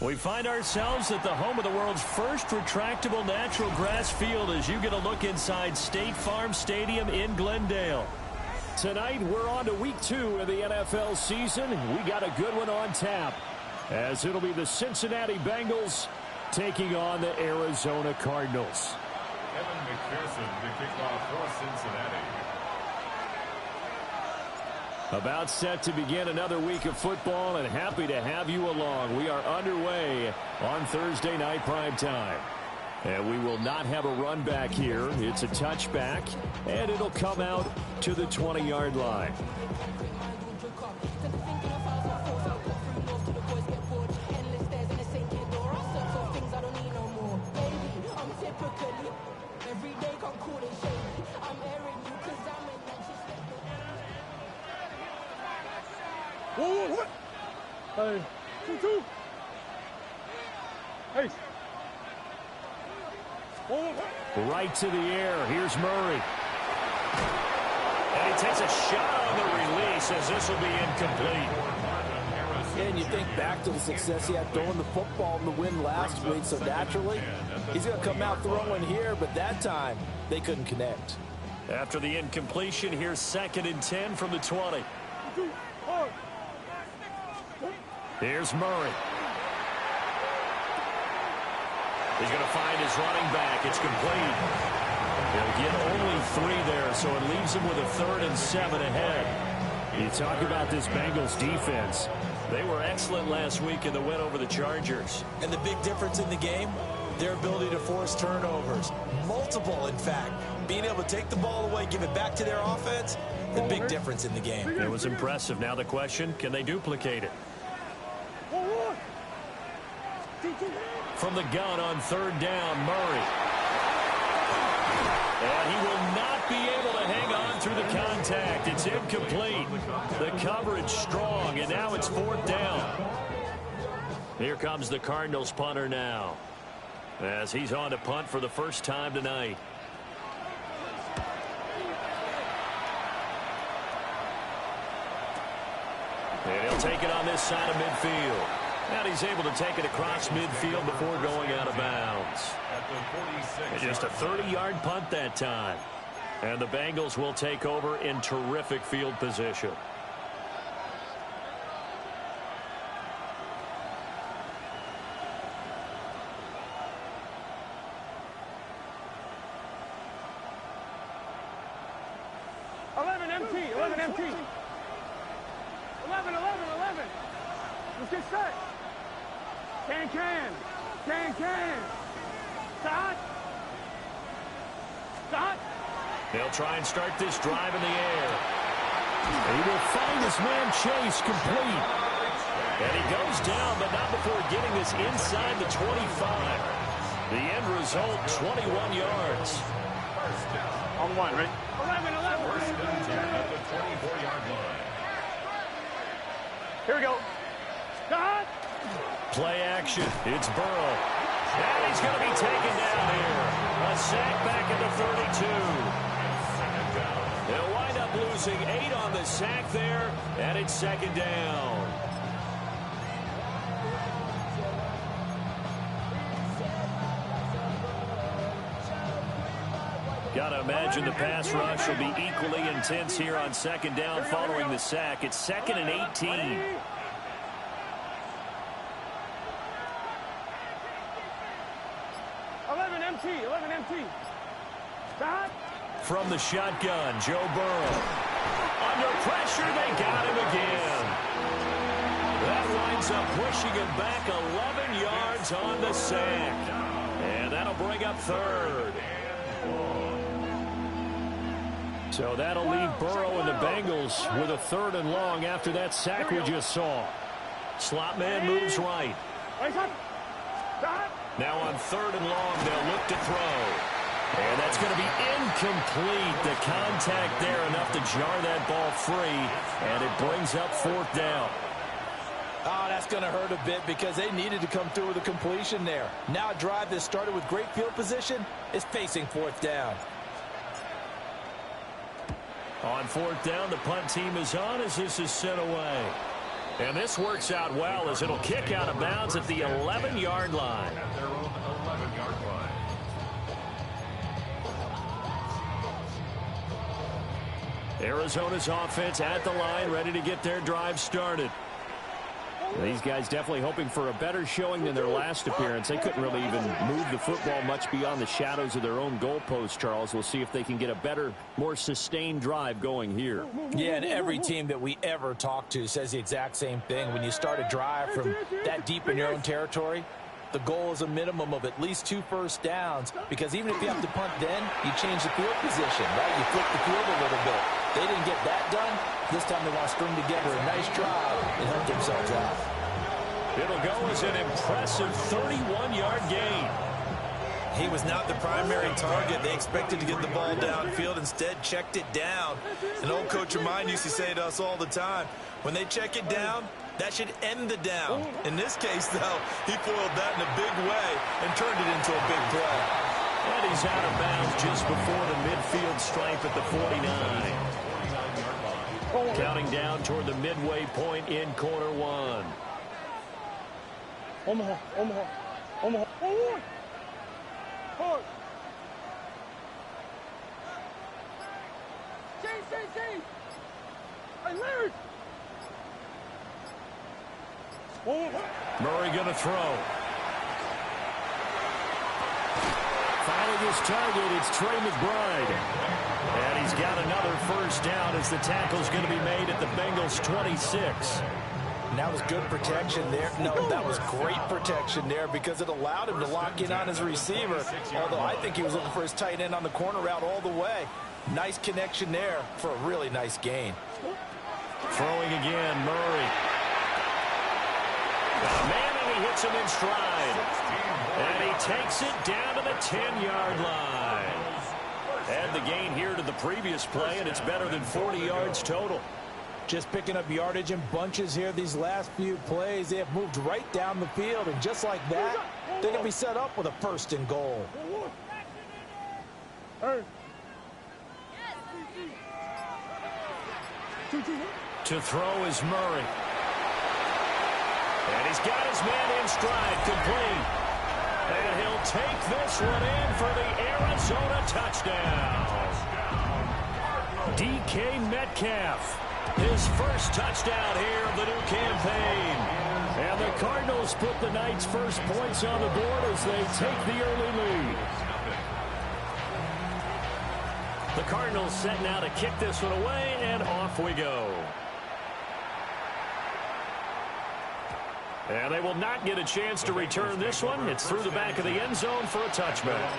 We find ourselves at the home of the world's first retractable natural grass field as you get a look inside State Farm Stadium in Glendale. Tonight, we're on to week 2 of the NFL season. We got a good one on tap, as it'll be the Cincinnati Bengals taking on the Arizona Cardinals. Evan McPherson to kick off for Cincinnati. About set to begin another week of football, and happy to have you along. We are underway on Thursday night prime time. And we will not have a run back here. It's a touchback, and it'll come out to the 20-yard line. What? Hey, 2-2. Hey. Right to the air. Here's Murray. And he takes a shot on the release as this will be incomplete. And you think back to the success he had throwing the football in the win last week, so naturally, he's going to come out throwing here, but that time, they couldn't connect. After the incompletion, here's 2nd and 10 from the 20. Here's Murray. He's going to find his running back. It's complete. He'll get only 3 there, so it leaves him with a 3rd and 7 ahead. You talk about this Bengals defense. They were excellent last week in the win over the Chargers. And the big difference in the game, their ability to force turnovers. Multiple, in fact. Being able to take the ball away, give it back to their offense, the big difference in the game. It was impressive. Now the question, can they duplicate it? From the gun on 3rd down, Murray. And he will not be able to hang on through the contact. It's incomplete. The coverage strong, and now it's 4th down. Here comes the Cardinals punter now, as he's on to punt for the first time tonight. And he'll take it on this side of midfield. And he's able to take it across midfield before going out of bounds. Just a 30-yard punt that time. And the Bengals will take over in terrific field position. Empty. 11. Let's get set. Can. Stop. They'll try and start this drive in the air. He will find his man Chase complete. And he goes down, but not before getting this inside the 25. The end result, 21 yards. On 1, right? 11. First and 10 at the 24-yard line. Here we go. Stop. Play action. It's Burrow. And he's going to be taken down here. A sack back at the 32. They'll wind up losing 8 on the sack there, and it's 2nd down. Got to imagine the pass rush will be equally intense here on 2nd down following the sack. It's 2nd and 18. Empty. Stop. From the shotgun, Joe Burrow. Under pressure, they got him again. That winds up pushing him back 11 yards on the sack. And that'll bring up 3rd. So that'll leave Burrow and the Bengals with a 3rd and long after that sack we just saw. Slot man moves right. Now on 3rd and long, they'll look to throw. And that's going to be incomplete. The contact there enough to jar that ball free. And it brings up 4th down. Oh, that's going to hurt a bit because they needed to come through with a completion there. Now a drive that started with great field position is facing 4th down. On 4th down, the punt team is on as this is sent away. And this works out well as it'll kick out of bounds at the 11-yard line. At their own 11-yard line. Arizona's offense at the line, ready to get their drive started. These guys definitely hoping for a better showing than their last appearance. They couldn't really even move the football much beyond the shadows of their own goalpost, Charles. We'll see if they can get a better, more sustained drive going here. Yeah, and every team that we ever talk to says the exact same thing. When you start a drive from that deep in your own territory, the goal is a minimum of at least 2 first downs, because even if you have to punt then, you change the field position, right? You flip the field a little bit. They didn't get that done. This time they want to string together a nice drive and help themselves out. It'll go as an impressive 31-yard gain. He was not the primary target. They expected to get the ball downfield, instead checked it down. And old Coach Remind used to say to us all the time, when they check it down, that should end the down. In this case, though, he foiled that in a big way and turned it into a big play. And he's out of bounds just before the midfield stripe at the 49. Counting down toward the midway point in quarter one. Omaha, Omaha, Omaha, Omaha. Hard. Change. Hey, Larry. Murray going to throw. Finding his target, it's Trey McBride. And he's got another first down as the tackle's going to be made at the Bengals' 26. And that was good protection there. No, that was great protection there because it allowed him to lock in on his receiver. Although I think he was looking for his tight end on the corner route all the way. Nice connection there for a really nice gain. Throwing again, Murray. Got a man and he hits him in stride. And he takes it down to the 10-yard line. Add the gain here to the previous play, and it's better than 40 yards total. Just picking up yardage in bunches here these last few plays. They have moved right down the field, and just like that, they're going to be set up with a first and goal. To throw is Murray. And he's got his man in stride, complete. And he'll take this one in for the Arizona touchdown. DK Metcalf. His first touchdown here of the new campaign. And the Cardinals put the Knights' first points on the board as they take the early lead. The Cardinals set now to kick this one away, and off we go. And they will not get a chance to return this one. It's through the back of the end zone for a touchback.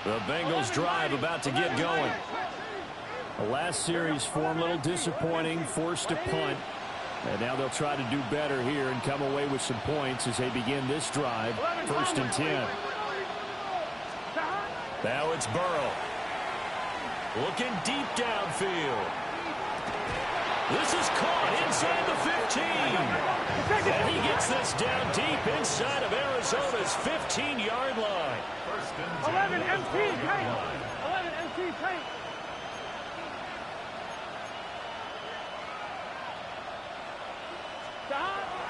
The Bengals drive about to get going. The last series form a little disappointing, forced to punt. And now they'll try to do better here and come away with some points as they begin this drive. 1st and 10. Now it's Burrow. Looking deep downfield. This is caught inside the 15. And he gets this down deep inside of Arizona's 15-yard line. 11 MT tank. 11 MT tank.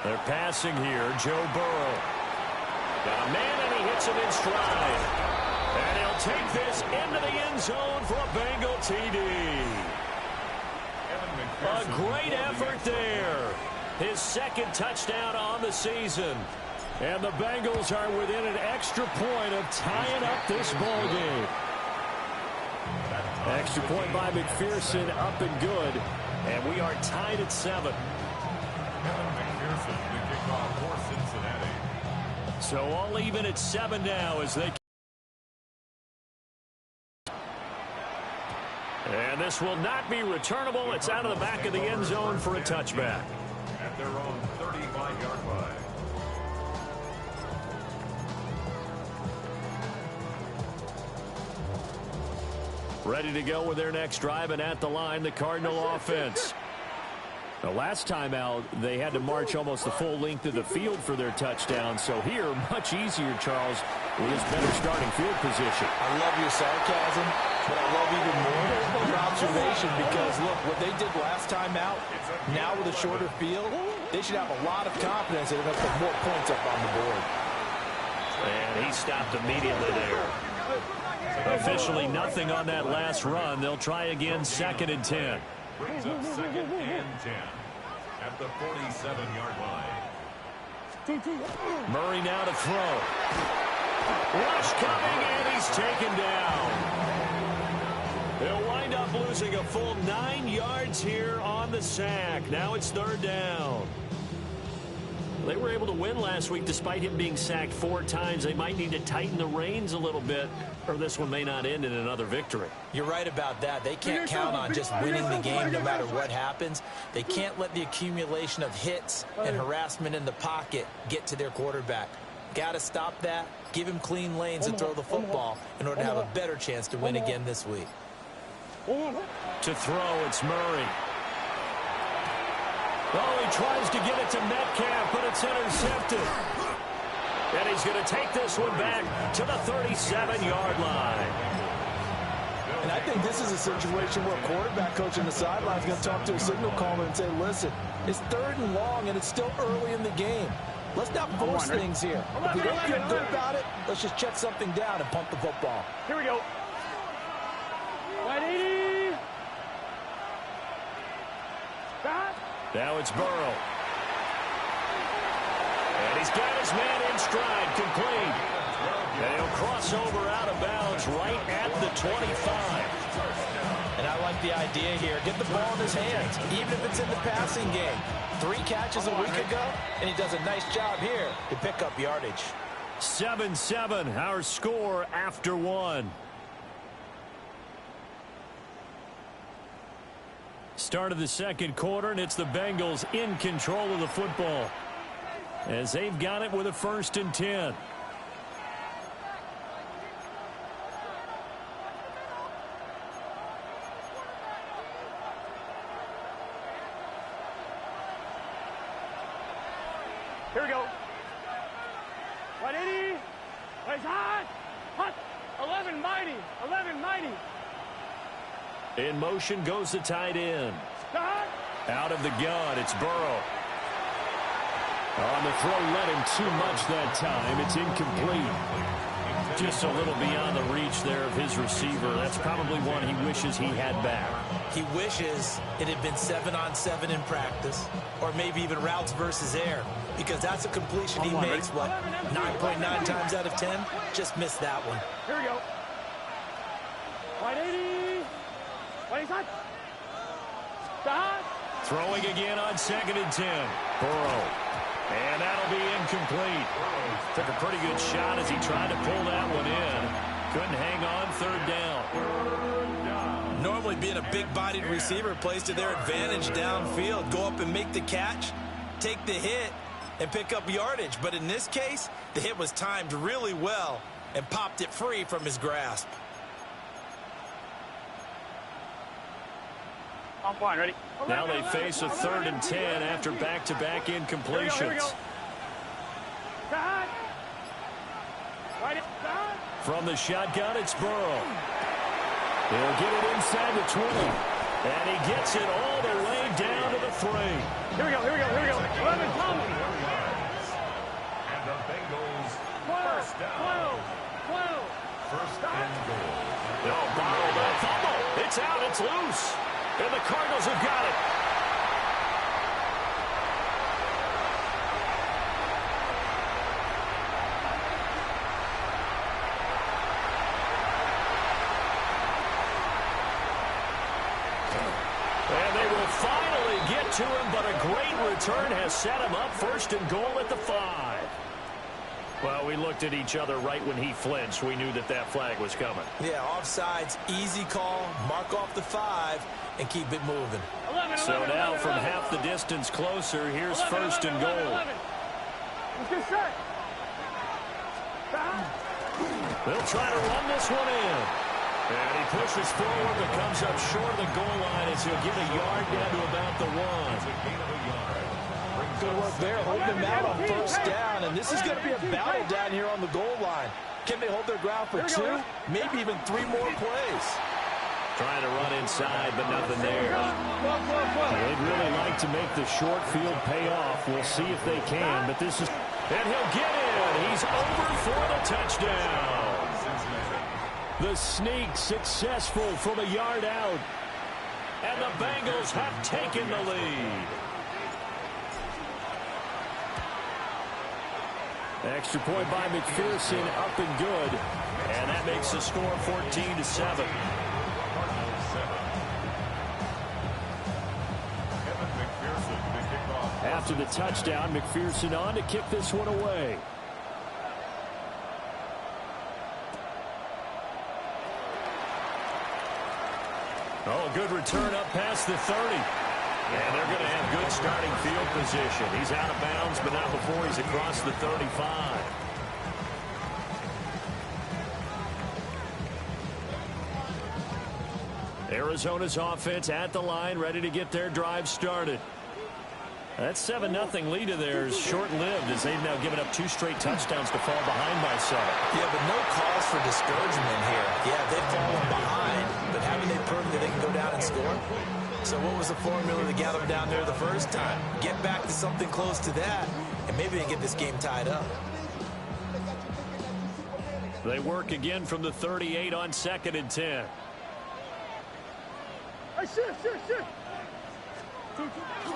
They're passing here. Joe Burrow. Got a man and he hits him in stride. And he'll take this into the end zone for a Bengal TD. A great effort there. His second touchdown on the season. And the Bengals are within an extra point of tying up this ball game. Extra point by McPherson, up and good. And we are tied at 7. So all even at 7 now as they... And this will not be returnable. It's out of the back of the end zone for a touchback. At their own 35-yard line. Ready to go with their next drive, and at the line, the Cardinal offense. The last time out, they had to march almost the full length of the field for their touchdown. So here, much easier, Charles, with his better starting field position. I love your sarcasm. But I love even more your observation because, look, what they did last time out, now with a shorter field, they should have a lot of confidence that they're going to put more points up on the board. And he stopped immediately there. Officially nothing on that last run. They'll try again, 2nd and 10. Brings up 2nd and 10 at the 47-yard line. Murray now to throw. Rush coming, and he's taken down. They'll wind up losing a full 9 yards here on the sack. Now it's 3rd down. They were able to win last week despite him being sacked 4 times. They might need to tighten the reins a little bit, or this one may not end in another victory. You're right about that. They can't count on just winning the game no matter what happens. They can't let the accumulation of hits and harassment in the pocket get to their quarterback. Got to stop that, give him clean lanes and throw the football in order to have a better chance to win again this week. To throw, it's Murray. Oh, he tries to get it to Metcalf, but it's intercepted. And he's going to take this one back to the 37-yard line. And I think this is a situation where a quarterback coach on the sideline is going to talk to a signal caller and say, listen, it's 3rd and long, and it's still early in the game. Let's not force things here. If we don't feel good about it, let's just check something down and pump the football. Here we go. 180. Stop. Now it's Burrow. And he's got his man in stride, complete. And he'll cross over out of bounds right at the 25. And I like the idea here. Get the ball in his hands, even if it's in the passing game. 3 catches a week ago, and he does a nice job here to pick up yardage. 7-7, our score after 1. Start of the 2nd quarter, and it's the Bengals in control of the football as they've got it with a 1st and 10. Here we go. 180. It's hot. Hot. 11 mighty. 11 mighty. In motion goes the tight end. Stop. Out of the gun, it's Burrow. On the throw, let him too much that time. It's incomplete. Just a little beyond the reach there of his receiver. That's probably one he wishes he had back. He wishes it had been 7-on-7 in practice, or maybe even routes versus air, because that's a completion he makes, what, 9.9 times out of 10? Just missed that one. Here we go. 180. 180. Stop. Throwing again on 2nd and 10. Burrow. And that'll be incomplete. Took a pretty good shot as he tried to pull that one in. Couldn't hang on, 3rd down. Normally being a big-bodied receiver plays to their advantage downfield. Go up and make the catch, take the hit, and pick up yardage. But in this case, the hit was timed really well and popped it free from his grasp. I'm fine. Ready? Now they face a 3rd and 10 after back-to-back incompletions. Here we go. Stop. From the shotgun, it's Burrow. He'll get it inside the 20. And he gets it all the way down to the 3. Here we go. Here we go. Here we go. 11 coming. And the Bengals 12. 12. 1st and goal. They'll borrow that fumble. It's out. It's loose. And the Cardinals have got it. And they will finally get to him, but a great return has set him up 1st and goal at the 5. Well, we looked at each other right when he flinched. We knew that that flag was coming. Yeah, offsides, easy call, mark off the 5, and keep it moving. 11, So 11, now 11, from 11. half the distance closer, here's 11, 1st and 11, goal. 11. Let's get set. Stop. They'll try to run this one in. And he pushes forward but comes up short of the goal line as he'll get a yard down to about the 1. Good work there, holding them out on 1st down, and this is going to be a battle down here on the goal line. Can they hold their ground for 2, maybe even 3 more plays? Trying to run inside, but nothing there. They'd really like to make the short field pay off. We'll see if they can, but this is... And he'll get in. He's over for the touchdown. The sneak successful from a yard out. And the Bengals have taken the lead. Extra point by McPherson, up and good. And that makes the score 14-7. After the touchdown, McPherson on to kick this one away. Oh, good return up past the 30. And they're going to have good starting field position. He's out of bounds, but not before he's across the 35. Arizona's offense at the line, ready to get their drive started. That 7-0 lead of theirs short-lived as they've now given up 2 straight touchdowns to fall behind by 7. Yeah, but no cause for discouragement here. Yeah, they've fallen behind, but haven't they proven that they can go down and score? So what was the formula to get them down there the first time? Get back to something close to that, and maybe they get this game tied up. They work again from the 38 on 2nd and 10.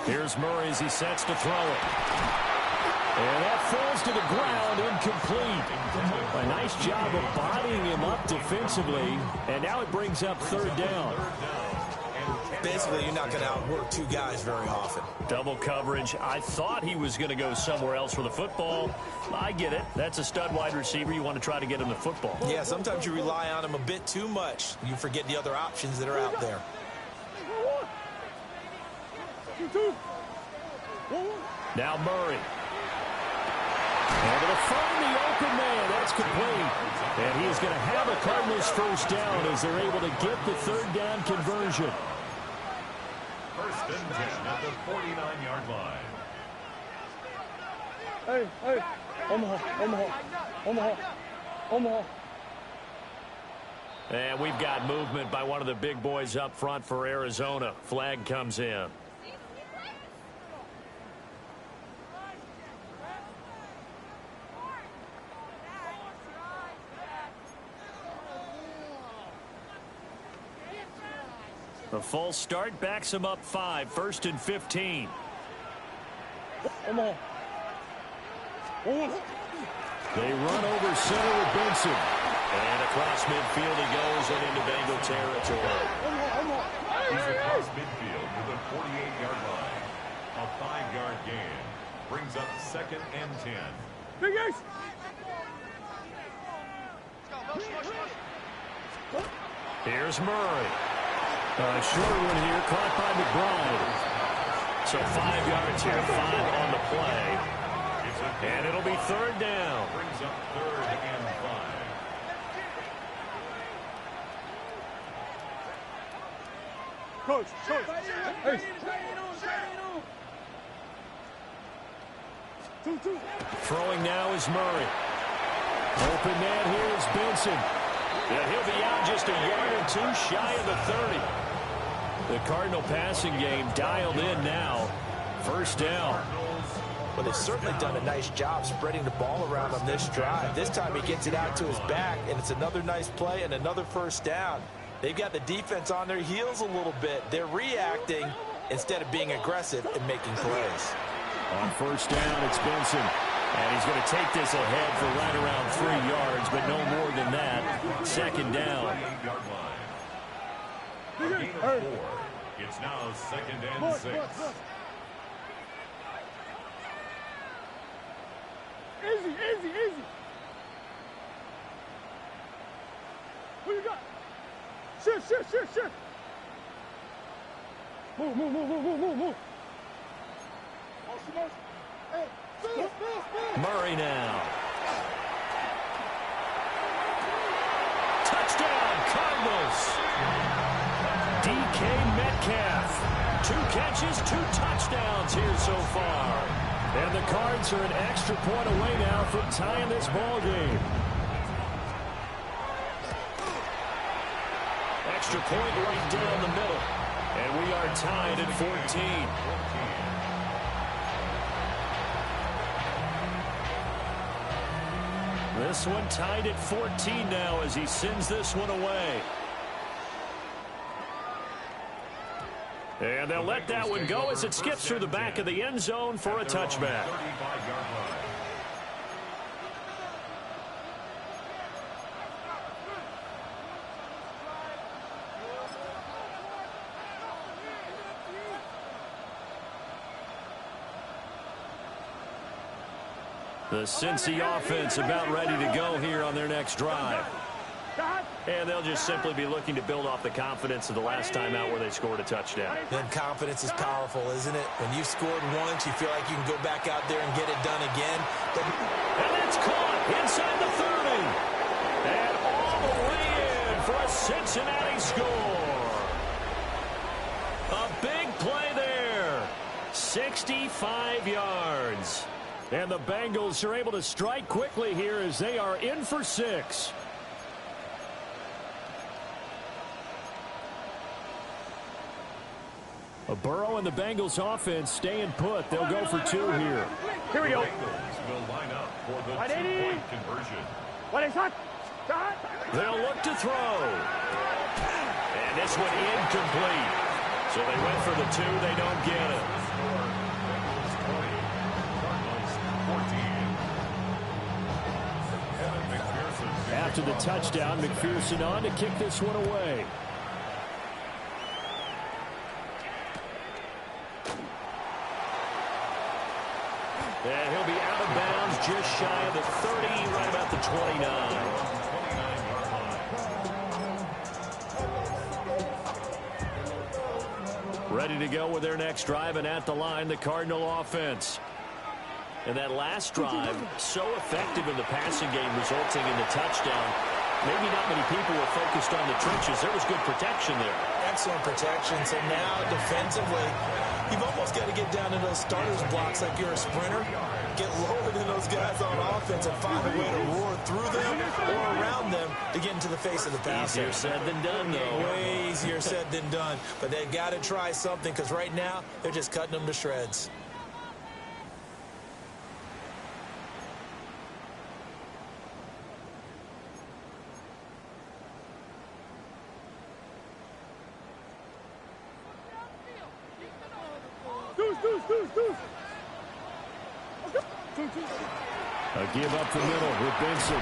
Here's Murray as he sets to throw it. And that falls to the ground, incomplete. A nice job of bodying him up defensively, and now it brings up 3rd down. Basically, you're not going to outwork 2 guys very often. Double coverage. I thought he was going to go somewhere else for the football. I get it. That's a stud wide receiver. You want to try to get him the football. Yeah, sometimes you rely on him a bit too much. You forget the other options that are out there. Now Murray. Able to find the open man. That's complete. And he is going to have a Cardinals first down as they're able to get the 3rd down conversion. First and 10 at the 49-yard line. Hey, Omaha. And we've got movement by one of the big boys up front for Arizona. Flag comes in. The full start backs him up 5. 1st and 15. They run over center with Benson. And across midfield he goes and into Bengal territory. He's across midfield to the 48-yard line. A 5-yard gain brings up 2nd and 10. Big Ace! Here's Murray. A short one here, caught by McBride. So 5 yards here, 5 on the play. And it'll be 3rd down. Brings up 3rd and 5. Coach. Hey. 2. Throwing now is Murray. Open man here is Benson. And he'll be out just a yard or 2 shy of the 30. The Cardinal passing game dialed in now. First down. Well, they've certainly done a nice job spreading the ball around on this drive. This time he gets it out to his back, and it's another nice play and another first down. They've got the defense on their heels a little bit. They're reacting instead of being aggressive and making plays. On first down, it's Benson. And he's going to take this ahead for right around 3 yards, but no more than that. 2nd down. 48-yard line. A gain of 4. It's now 2nd and 6. Easy. What you got? Shift. Move. Murray now. Touchdown, Cardinals. DK Metcalf. 2 catches, 2 touchdowns here so far. And the Cards are an extra point away now from tying this ball game. extra point right down the middle. And we are tied at 14. This one tied at 14 now as he sends this one away. And they'll let that one go as it skips through the back of the end zone for a touchback. The Cincy offense about ready to go here on their next drive. And they'll just simply be looking to build off the confidence of the last time out where they scored a touchdown. Then confidence is powerful, isn't it? When you've scored once, you feel like you can go back out there and get it done again. And it's caught inside the 30. And all the way in for a Cincinnati score. A big play there. 65 yards. And the Bengals are able to strike quickly here as they are in for 6. Burrow and the Bengals offense staying put. They'll go for 2 here. Here we go. Will line up for the 2-point conversion. They'll look to throw. And this one incomplete. So they went for the 2. They don't get it. After the touchdown, McPherson on to kick this one away. And he'll be out of bounds just shy of the 30, right about the 29. Ready to go with their next drive, and at the line, the Cardinal offense. And that last drive, so effective in the passing game, resulting in the touchdown. Maybe not many people were focused on the trenches. There was good protection there. Excellent protection. So now, defensively, you've almost got to get down to those starters blocks like you're a sprinter. Get lower than those guys on offense and find a way to roar through them or around them to get into the face of the passer. Easier said than done, though. Way easier said than done. But they've got to try something because right now, they're just cutting them to shreds. A give up the middle with Benson.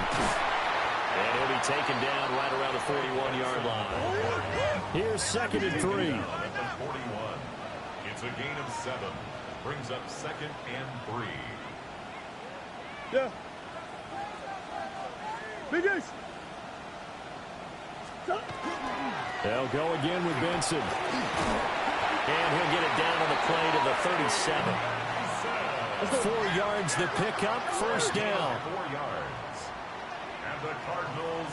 And he'll be taken down right around the 41-yard line. Here's 2nd and 3. It's a gain of 7. Brings up 2nd and 3. Yeah. Biggest. They'll go again with Benson. And he'll get it down on the play to the 37. 4 yards the pickup, first down. 4 yards. And the Cardinals,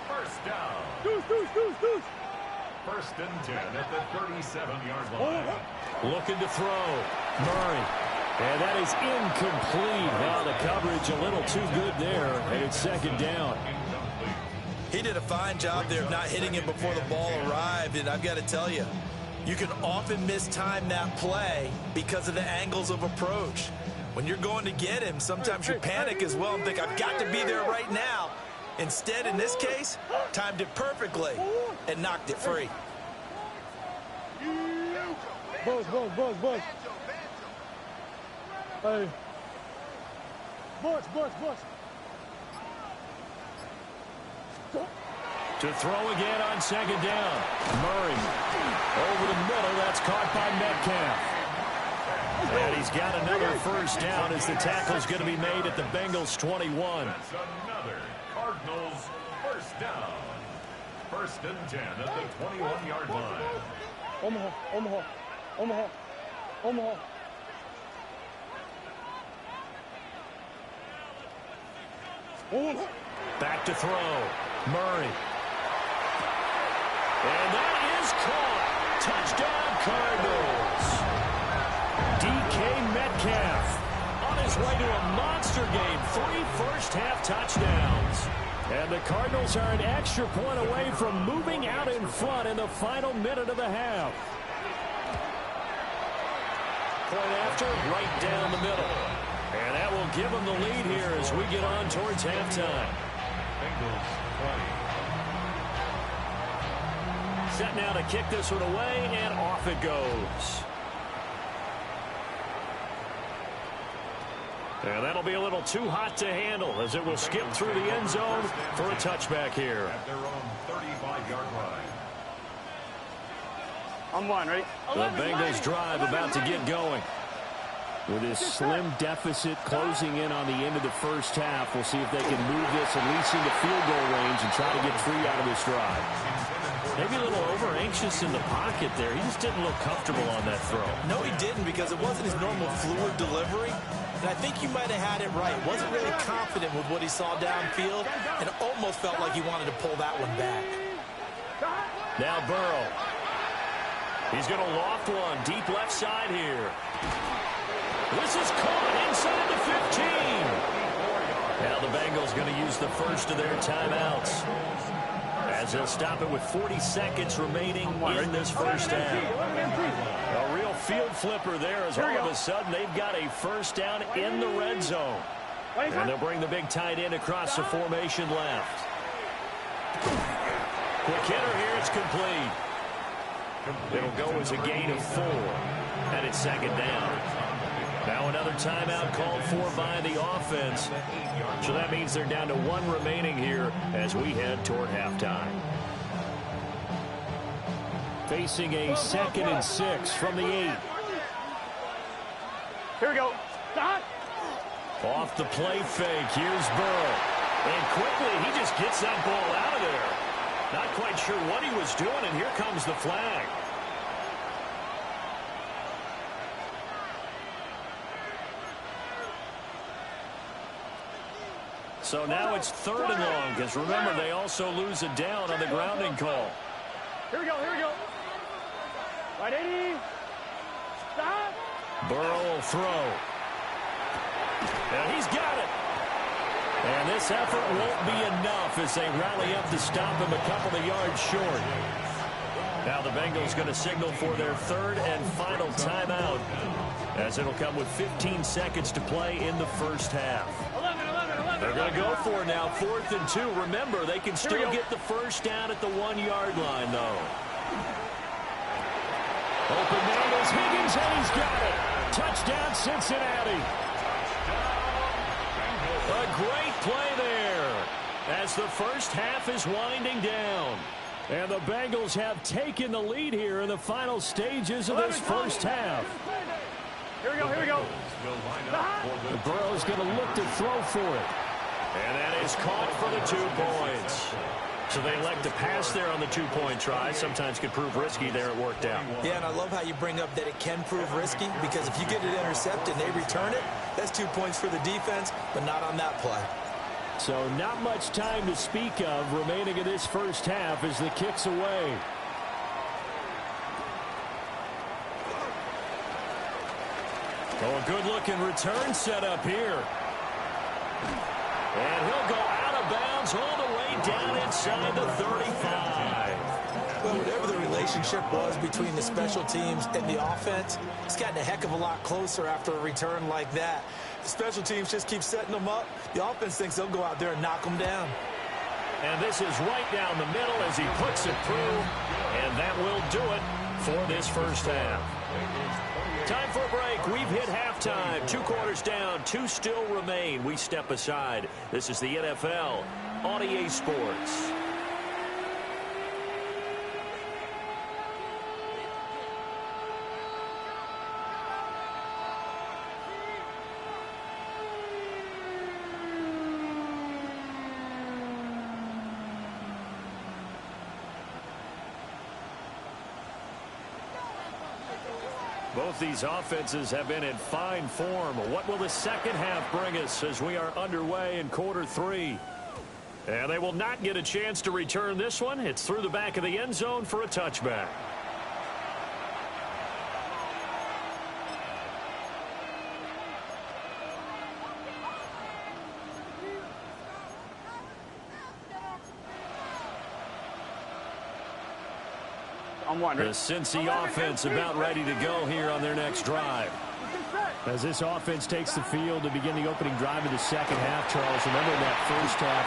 first down. Deuce. 1st and 10 at the 37-yard line. Looking to throw. Murray. And that is incomplete. Now the coverage a little too good there, and it's 2nd down. He did a fine job there of not hitting him before the ball arrived, and I've got to tell you, you can often mistime that play because of the angles of approach. When you're going to get him, sometimes you panic as well and think, I've got to be there right now. Instead, in this case, timed it perfectly and knocked it free. Buzz. Hey. Buzz. To throw again on 2nd down. Murray over the middle. That's caught by Metcalf. And he's got another first down as the tackle's going to be made at the Bengals 21. That's another Cardinals first down. 1st and 10 at the 21-yard line. Omaha. Back to throw. Murray. And that is caught. Touchdown, Cardinals. DK Metcalf on his way to a monster game. 3 first-half touchdowns. And the Cardinals are an extra point away from moving out in front in the final minute of the half. Point after, right down the middle. And that will give them the lead here as we get on towards halftime. Bengals 20. Set now to kick this one away, and off it goes. And that'll be a little too hot to handle as it will skip through the end zone for a touchback here. At their own 35-yard line. I'm one, ready? The Bengals drive about to get going. With his slim deficit closing in on the end of the first half, we'll see if they can move this at least into field goal range and try to get free out of this drive. Maybe a little over-anxious in the pocket there. He just didn't look comfortable on that throw. No, he didn't, because it wasn't his normal fluid delivery. And I think you might have had it right. Wasn't really confident with what he saw downfield, and almost felt like he wanted to pull that one back. Now Burrow. He's going to loft one deep left side here. This is caught inside the 15. Now the Bengals going to use the first of their timeouts, as they'll stop it with 40 seconds remaining in this first half. A real field flipper there, as all of a sudden they've got a first down in the red zone. And they'll bring the big tight end across the formation left. Quick hitter here, it's complete. It'll go as a gain of 4, and it's second down. Now another timeout called for by the offense. So that means they're down to 1 remaining here as we head toward halftime. Facing a 2nd and 6 from the 8. Here we go. Stop. Off the play fake, here's Burrow. And quickly, he just gets that ball out of there. Not quite sure what he was doing, and here comes the flag. So now it's 3rd and long, because remember, they also lose a down on the grounding call. Here we go, here we go. Right 80. Stop. Burrow will throw. And he's got it. And this effort won't be enough as they rally up to stop him a couple of yards short. Now the Bengals going to signal for their 3rd and final timeout, as it'll come with 15 seconds to play in the first half. 11. They're going to go for it now, 4th and 2. Remember, they can still get the first down at the 1-yard line, though. Open man is Higgins, and he's got it. Touchdown, Cincinnati. A great play there as the first half is winding down. And the Bengals have taken the lead here in the final stages of this first half. Here we go, here we go. Burrow's going to look to throw for it. And that is caught for the 2 points. So they elect to pass there on the 2-point try. Sometimes could prove risky there. It worked out. Yeah, and I love how you bring up that it can prove risky, because if you get it intercepted and they return it, that's 2 points for the defense, but not on that play. So not much time to speak of remaining in this first half as the kick's away. Oh, a good-looking return set up here. And he'll go out of bounds all the way down inside the 35. Well, whatever the relationship was between the special teams and the offense, it's gotten a heck of a lot closer after a return like that. The special teams just keep setting them up. The offense thinks they'll go out there and knock them down. And this is right down the middle as he puts it through. And that will do it for this first half. Time for a break. We've hit halftime. 2 quarters down. 2 still remain. We step aside. This is the NFL on EA Sports. Both these offenses have been in fine form. What will the second half bring us as we are underway in quarter 3? And they will not get a chance to return this one. It's through the back of the end zone for a touchback. I'm one. The Cincy offense about ready to go here on their next drive. As this offense takes the field to begin the opening drive of the second half, Charles, remember that first half,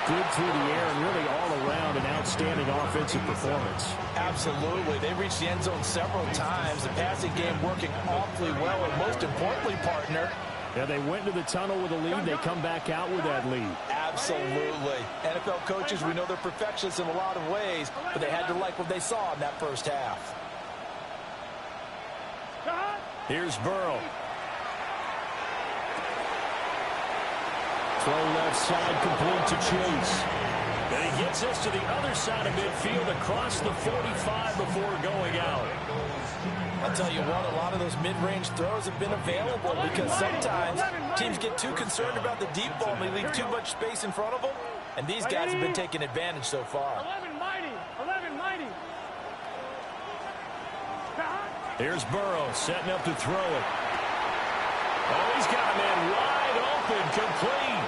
good through the air and really all around an outstanding offensive performance. Absolutely. They reached the end zone several times. The passing game working awfully well, and most importantly, partner, yeah, they went to the tunnel with a lead. They come back out with that lead. Absolutely. NFL coaches, we know they're perfectionists in a lot of ways, but they had to like what they saw in that first half. Here's Burrow. Throw left side, complete to Chase. And he gets this to the other side of midfield across the 45 before going out. I'll tell you what, a lot of those mid-range throws have been available because sometimes teams get too concerned about the deep ball and they leave too much space in front of them, and these guys have been taking advantage so far. 11 mighty. Here's Burrow setting up to throw it. Oh, he's got a man wide open, complete.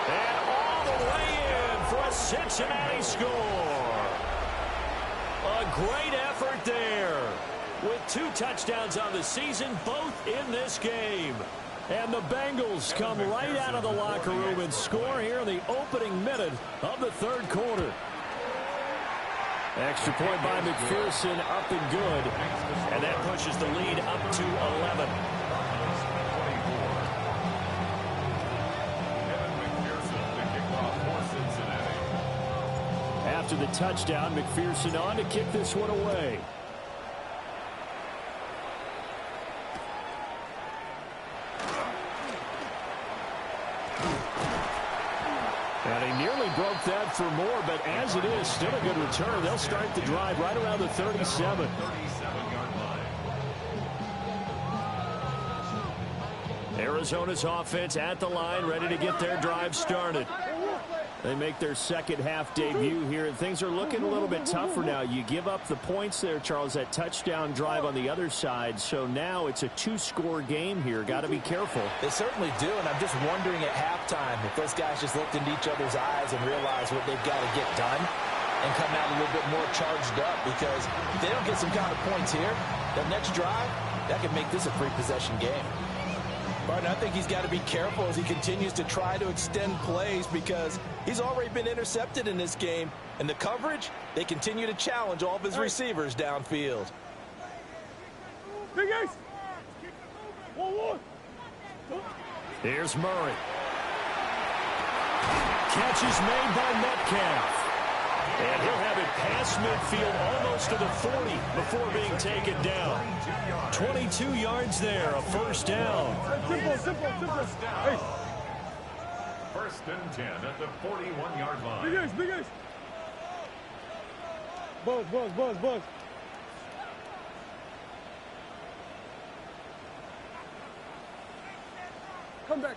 And all the way in for a Cincinnati score. A great effort there. With 2 touchdowns on the season, both in this game. And the Bengals come right out of the locker room and score here in the opening minute of the third quarter. Extra point by McPherson, up and good. And that pushes the lead up to 11. After the touchdown, McPherson on to kick this one away. And he nearly broke that for more, but as it is, still a good return. They'll start the drive right around the 37. Arizona's offense at the line, ready to get their drive started. They make their second half debut here, and things are looking a little bit tougher now. You give up the points there, Charles, that touchdown drive on the other side. So now it's a 2-score game here. Got to be careful. They certainly do, and I'm just wondering at halftime if those guys just looked into each other's eyes and realized what they've got to get done and come out a little bit more charged up, because if they don't get some kind of points here, that next drive, that could make this a free-possession game. But I think he's got to be careful as he continues to try to extend plays, because he's already been intercepted in this game. And the coverage, they continue to challenge all of his receivers downfield. Big Ace. 1-1. Here's Murray. Catch is made by Metcalf. And he'll have it past midfield almost to the 40 before being taken down. 22 yards there, a first down. Simple. Hey. First and 10 at the 41-yard line. Big Ace. Buzz. Come back.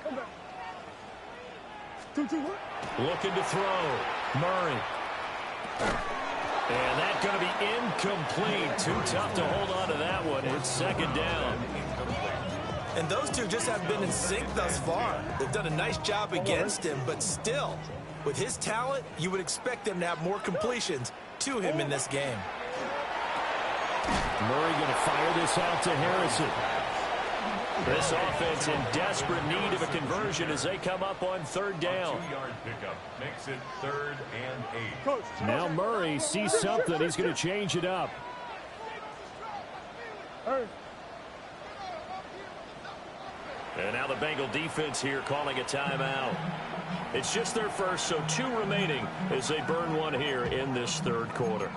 2-2, what? Looking to throw. Murray. And that's going to be incomplete. Too tough to hold on to that one. It's second down. And those two just have been in sync thus far. They've done a nice job against him, but still, with his talent, you would expect them to have more completions to him in this game. Murray going to fire this out to Harrison. This offense in desperate need of a conversion as they come up on third down. 2-yard pickup makes it 3rd and 8. Now Murray sees something. He's going to change it up. And now the Bengal defense here calling a timeout. It's just their first, so 2 remaining as they burn one here in this third quarter.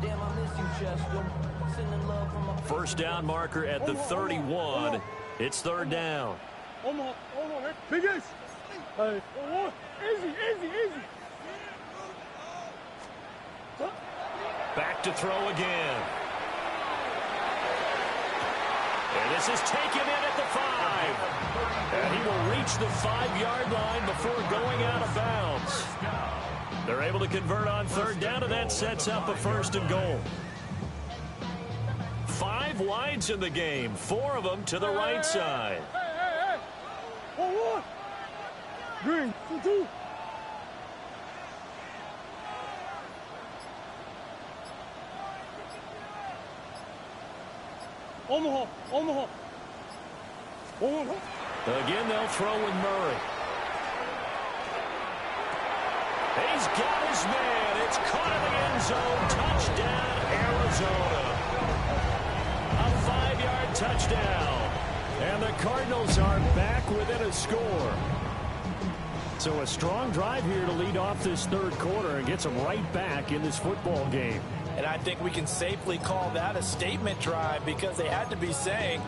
Damn, I miss you, Chester. Sending love from my First down marker at the 31. It's third down. Hold on. Big Ace. Hey. Easy. Back to throw again. And this is taken in at the 5. And he will reach the 5-yard line before going out of bounds. They're able to convert on third down, and that sets up a 1st and goal. 5 wides in the game, 4 of them to the right side. Hey. 1-1. Green. 2-2. Omaha. Omaha. Omaha. Again, they'll throw with Murray. He's got his man. It's caught in the end zone. Touchdown, Arizona. A 5-yard touchdown. And the Cardinals are back within a score. So a strong drive here to lead off this third quarter and gets them right back in this football game. And I think we can safely call that a statement drive because they had to be saying,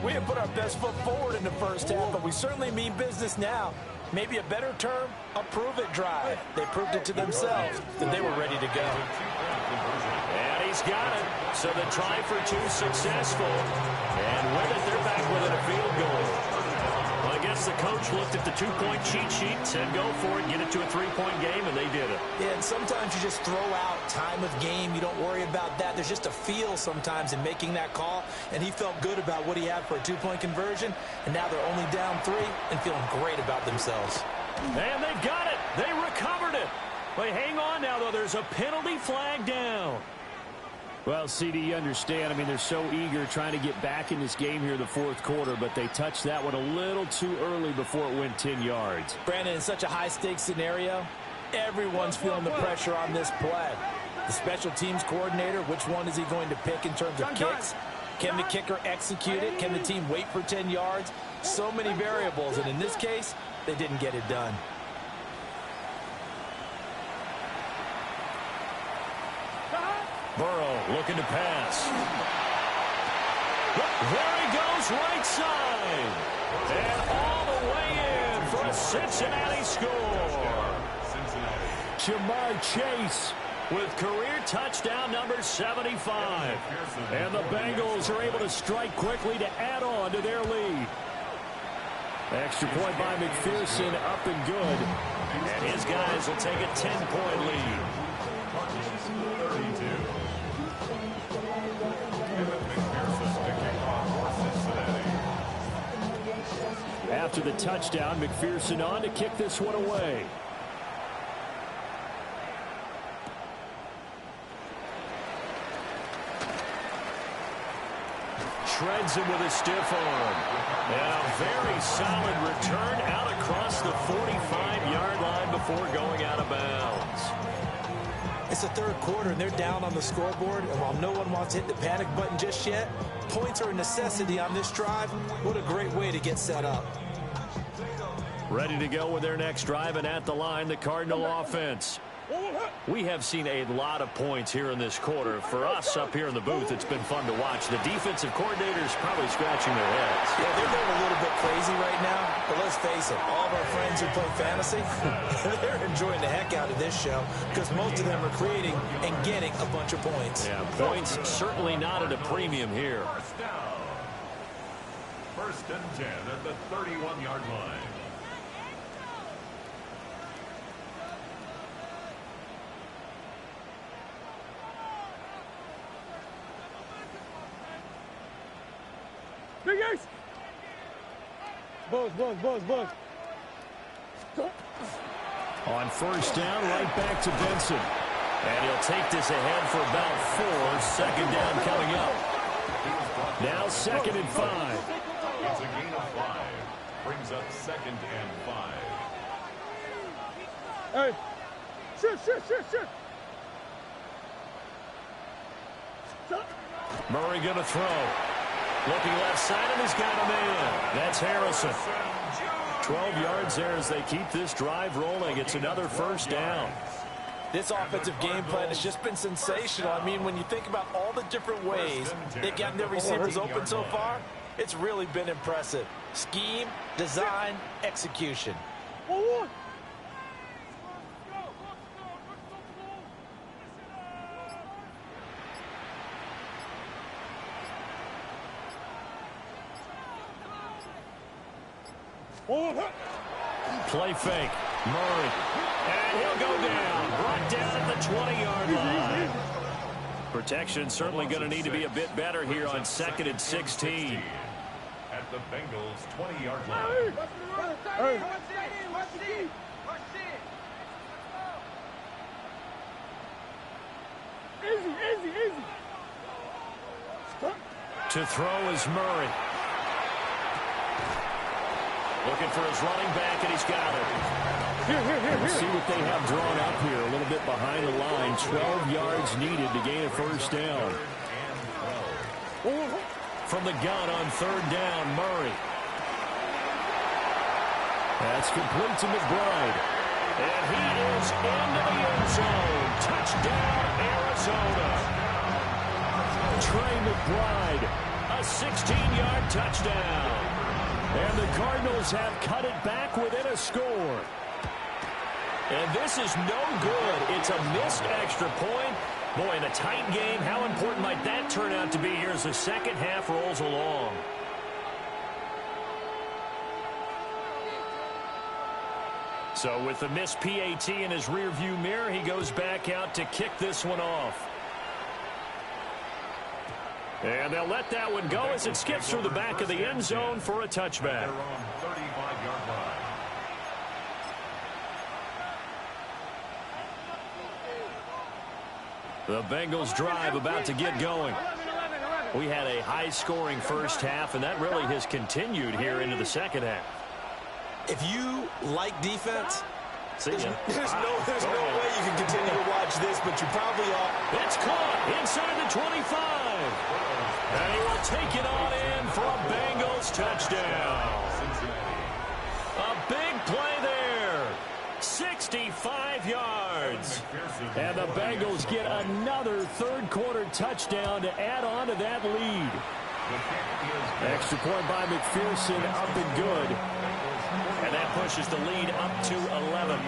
we have put our best foot forward in the first half, but we certainly mean business now. Maybe a better term, a prove-it drive. They proved it to themselves that they were ready to go. And he's got it. So the try for two successful. And with it, they're back within a field goal. Well, I guess the coach looked at the two-point cheat sheet, said go for it, get it to a three-point game, and they did it. Yeah, and sometimes you just throw out time of game. You don't worry about that. There's just a feel sometimes in making that call, and he felt good about what he had for a two-point conversion, and now they're only down 3 and feeling great about themselves. And they've got it. They recovered it. But hang on now, though. There's a penalty flag down. Well, CD, you understand. I mean, they're so eager trying to get back in this game here in the fourth quarter, but they touched that one a little too early before it went 10 yards. Brandon, in such a high-stakes scenario, everyone's feeling the pressure on this play. The special teams coordinator, which one is he going to pick in terms of kicks? Can the kicker execute it? Can the team wait for 10 yards? So many variables, and in this case, they didn't get it done. Burrow looking to pass. There he goes, right side. And all the way in for a Cincinnati score. Jamar Chase with career touchdown number 75. And the Bengals are able to strike quickly to add on to their lead. Extra point by McPherson, up and good. And his guys will take a 10-point lead. After the touchdown, McPherson on to kick this one away. Shreds him with a stiff arm. And a very solid return out across the 45-yard line before going out of bounds. It's the third quarter, and they're down on the scoreboard, and while no one wants to hit the panic button just yet, points are a necessity on this drive. What a great way to get set up. Ready to go with their next drive, and at the line, the Cardinal offense. We have seen a lot of points here in this quarter. For us up here in the booth, it's been fun to watch. The defensive coordinators probably scratching their heads. Yeah, they're going a little bit crazy right now, but let's face it, all of our friends who play fantasy, they're enjoying the heck out of this show because most of them are creating and getting a bunch of points. Yeah, points certainly not at a premium here. First and 10 at the 31-yard line. Big Ace! Buzz. On first down, right back to Benson. And he'll take this ahead for about 4. Second down coming up. Now 2nd and 5. It's a gain of 5. Brings up 2nd and 5. Hey! Shit! Murray going to throw. Looking left side, and he's got a man. That's Harrison. 12 yards there as they keep this drive rolling. It's another first down. This offensive game plan has just been sensational. I mean, when you think about all the different ways they've gotten their receivers open so far, it's really been impressive. Scheme, design, execution. Play fake. Murray. And he'll go down. Brought down at the 20-yard line. Protection certainly going to need to be a bit better here on 2nd and 16. At the Bengals' 20-yard line. Easy. To throw is Murray. Looking for his running back, and he's got it. We'll see what they have drawn up here. A little bit behind the line. 12 yards needed to gain a first down. From the gun on third down, Murray. That's complete to McBride. And he is into the end zone. Touchdown, Arizona. Trey McBride, a 16-yard touchdown. And the Cardinals have cut it back within a score. And this is no good. It's a missed extra point. Boy, in a tight game, how important might that turn out to be here as the second half rolls along? So with the missed PAT in his rearview mirror, he goes back out to kick this one off. And they'll let that one go as it skips through the back of the end zone for a touchback. The Bengals drive about to get going. We had a high-scoring first half, and that really has continued here into the second half. If you like defense, there's no way you can continue to watch this, but you probably are. It's caught inside the 25. And he will take it on in for a Bengals touchdown. A big play there. 65 yards. And the Bengals get another third-quarter touchdown to add on to that lead. Extra point by McPherson, up and good. And that pushes the lead up to 11.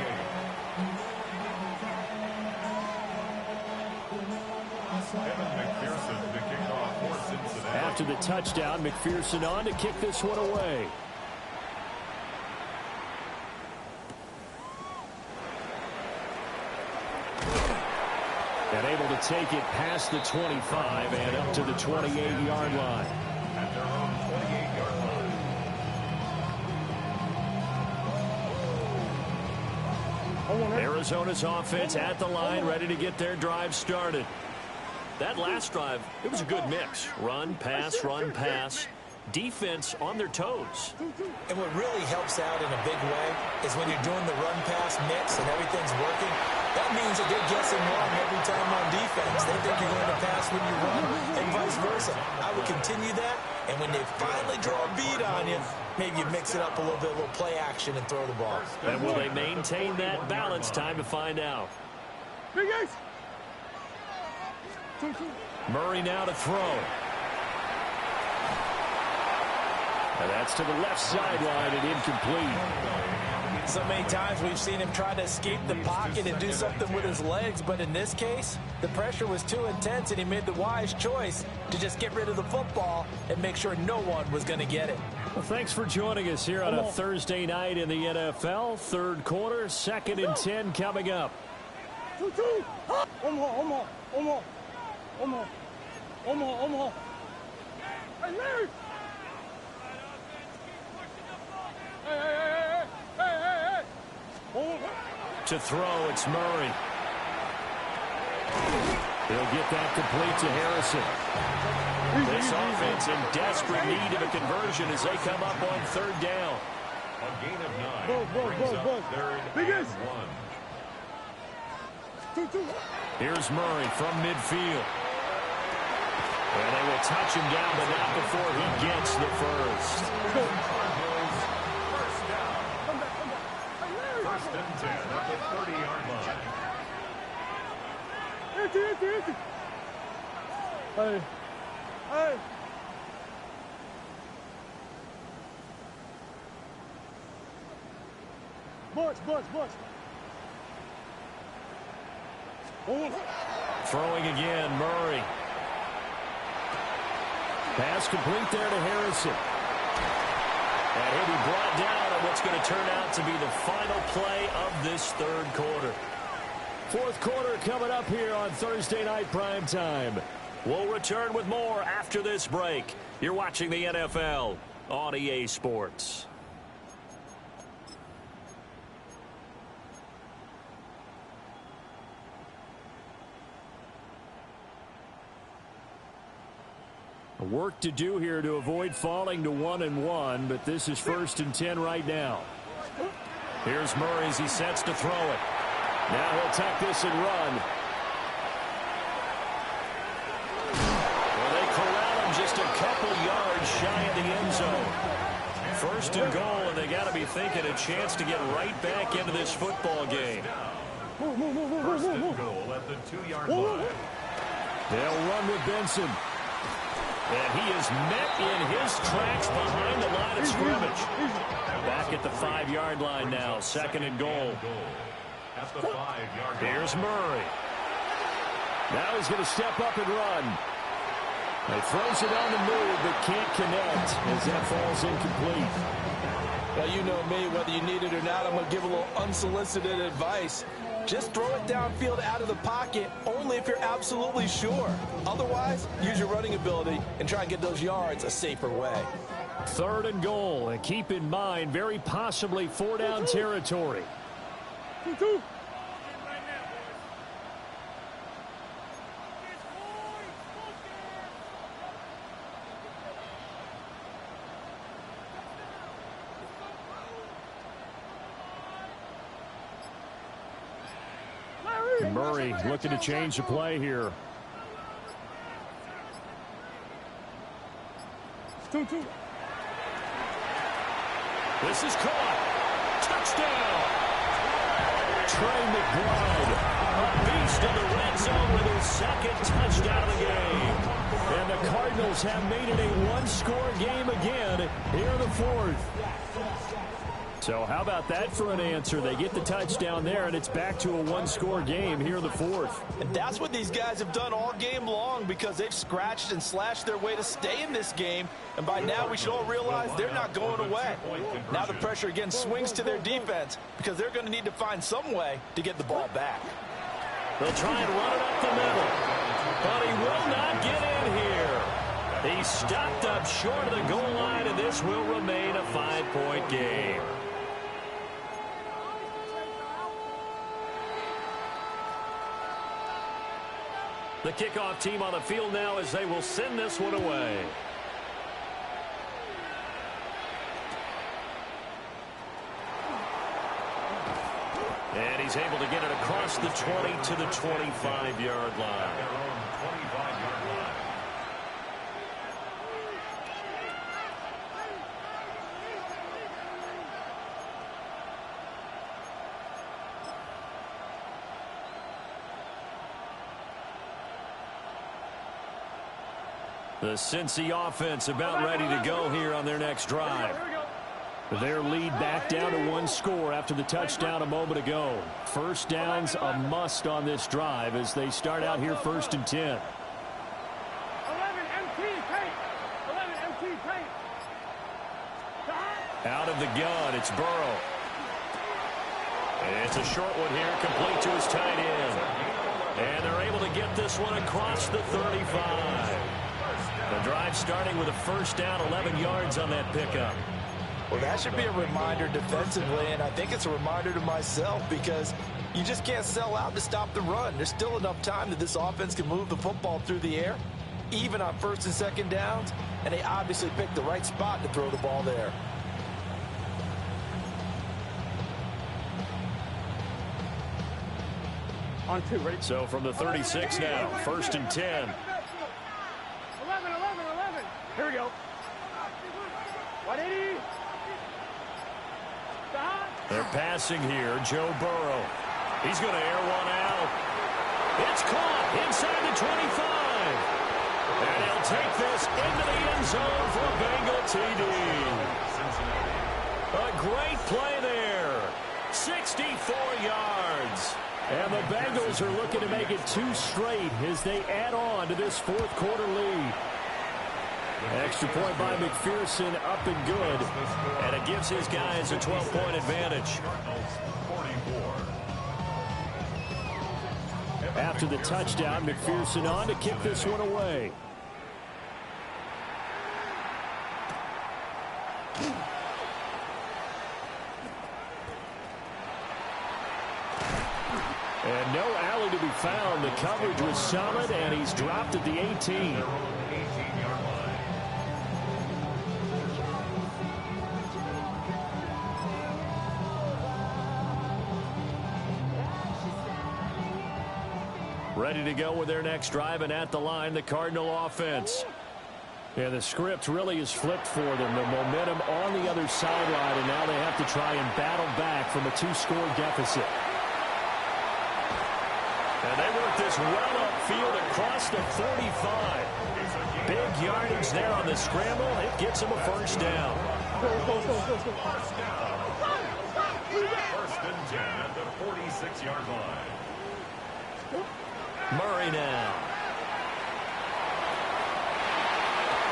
After the touchdown, McPherson on to kick this one away. And able to take it past the 25 and up to the 28-yard line. At their own 28-yard line. Arizona's offense at the line, ready to get their drive started. That last drive, it was a good mix. Run, pass, defense on their toes. And what really helps out in a big way is when you're doing the run-pass mix and everything's working, that means that they're guessing wrong every time on defense. They think you're going to pass when you run and vice versa. I would continue that, and when they finally draw a beat on you, maybe you mix it up a little bit, a little play action, and throw the ball. And will they maintain that balance? Time to find out. Murray now to throw. And that's to the left sideline and incomplete. So many times we've seen him try to escape the pocket and do something with his legs, but in this case, the pressure was too intense and he made the wise choice to just get rid of the football and make sure no one was going to get it. Well, thanks for joining us here on a Thursday night in the NFL. Third quarter, 2nd and 10 coming up. To throw, it's Murray. He'll get that complete to Harrison. This offense in desperate need of a conversion as they come up on third down. A gain of 9 brings up third and 1. Here's Murray from midfield. And they will touch him down, but not before he gets the first. First and 10 at the 30-yard line. Throwing again, Murray. Pass complete there to Harrison. And he'll be brought down on what's going to turn out to be the final play of this third quarter. Fourth quarter coming up here on Thursday Night Primetime. We'll return with more after this break. You're watching the NFL on EA Sports. Work to do here to avoid falling to 1-1, but this is 1st and 10 right now. Here's Murray as he sets to throw it. Now he'll tuck this and run. Well, they corral him just a couple yards shy of the end zone. 1st and goal, and they got to be thinking a chance to get right back into this football game. 1st and goal at the 2-yard line. They'll run with Benson. And he is met in his tracks behind the line of scrimmage. Back at the 5-yard line now, 2nd and goal. At the 5-yard line. Here's Murray. Now he's going to step up and run. He throws it on the move, but can't connect as that falls incomplete. Well, you know me, whether you need it or not, I'm going to give a little unsolicited advice. Just throw it downfield out of the pocket, only if you're absolutely sure. Otherwise, use your running ability and try and get those yards a safer way. 3rd and goal, and keep in mind, very possibly 4-down territory. Murray looking to change the play here. 2-2. This is caught. Touchdown. Trey McBride, a beast in the red zone with his 2nd touchdown of the game. And the Cardinals have made it a 1-score game again here in the 4th. So how about that for an answer? They get the touchdown there, and it's back to a 1-score game here in the 4th. And that's what these guys have done all game long, because they've scratched and slashed their way to stay in this game. And by now, we should all realize they're not going away. Now the pressure again swings to their defense, because they're going to need to find some way to get the ball back. They'll try and run it up the middle, but he will not get in here. He's stopped up short of the goal line, and this will remain a 5-point game. The kickoff team on the field now as they will send this one away. And he's able to get it across the 20 to the 25-yard line. The Cincy offense about ready to go here on their next drive. Their lead back down to 1 score after the touchdown a moment ago. 1st down's a must on this drive as they start out here 1st and 10. 11 MT tape. 11 MT tape. Out of the gun, it's Burrow. And it's a short one here, complete to his tight end. And they're able to get this one across the 35. The drive starting with a 1st down, 11 yards on that pickup. Well, that should be a reminder defensively, and I think it's a reminder to myself, because you just can't sell out to stop the run. There's still enough time that this offense can move the football through the air, even on 1st and 2nd downs, and they obviously picked the right spot to throw the ball there. On 2, ready? So from the 36 now, 1st and 10. 11. Here we go. 180. Stop. They're passing here. Joe Burrow. He's going to air one out. It's caught inside the 25. And he'll take this into the end zone for a Bengal TD. A great play there. 64 yards. And the Bengals are looking to make it 2 straight as they add on to this 4th quarter lead. Extra point by McPherson, up and good. And it gives his guys a 12-point advantage. After the touchdown, McPherson on to kick this one away. And no alley to be found. The coverage was solid, and he's dropped at the 18. 18-yard line. Ready to go with their next drive, and at the line, the Cardinal offense. Yeah, the script really is flipped for them. The momentum on the other sideline, and now they have to try and battle back from a 2-score deficit. And they work this well upfield across the 45. Big yardage there on the scramble. It gets them a first down. First down. First and 10 at the 46-yard line. Murray now.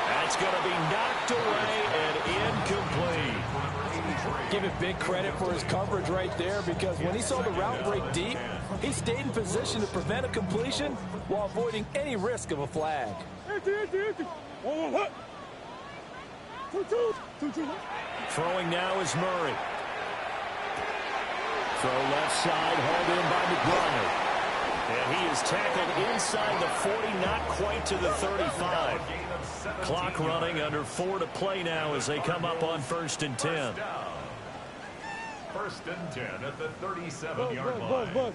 That's going to be knocked away and incomplete. Give him big credit for his coverage right there, because when he saw the route break deep, he stayed in position to prevent a completion while avoiding any risk of a flag. Throwing now is Murray. Throw left side, hauled in by McBride. And he is tackled inside the 40, not quite to the 35. Clock running, under 4 to play now as they come up on first and 10. First and 10 at the 37-yard line.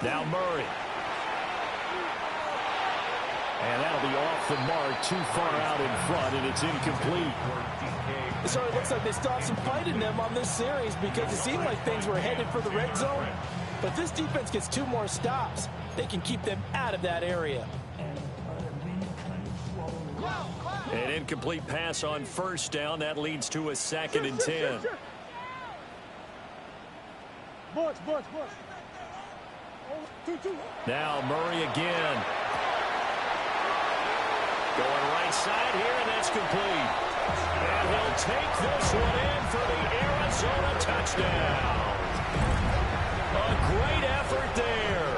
Now Murray. And that'll be off the mark, too far out in front, and it's incomplete. It sort of looks like they still have some fight in them on this series, because it seemed like things were headed for the red zone. But this defense gets 2 more stops. They can keep them out of that area. An incomplete pass on first down. That leads to a 2nd and 10. Now Murray again. Going right side here, and that's complete. And he'll take this one in for the Arizona touchdown. A great effort there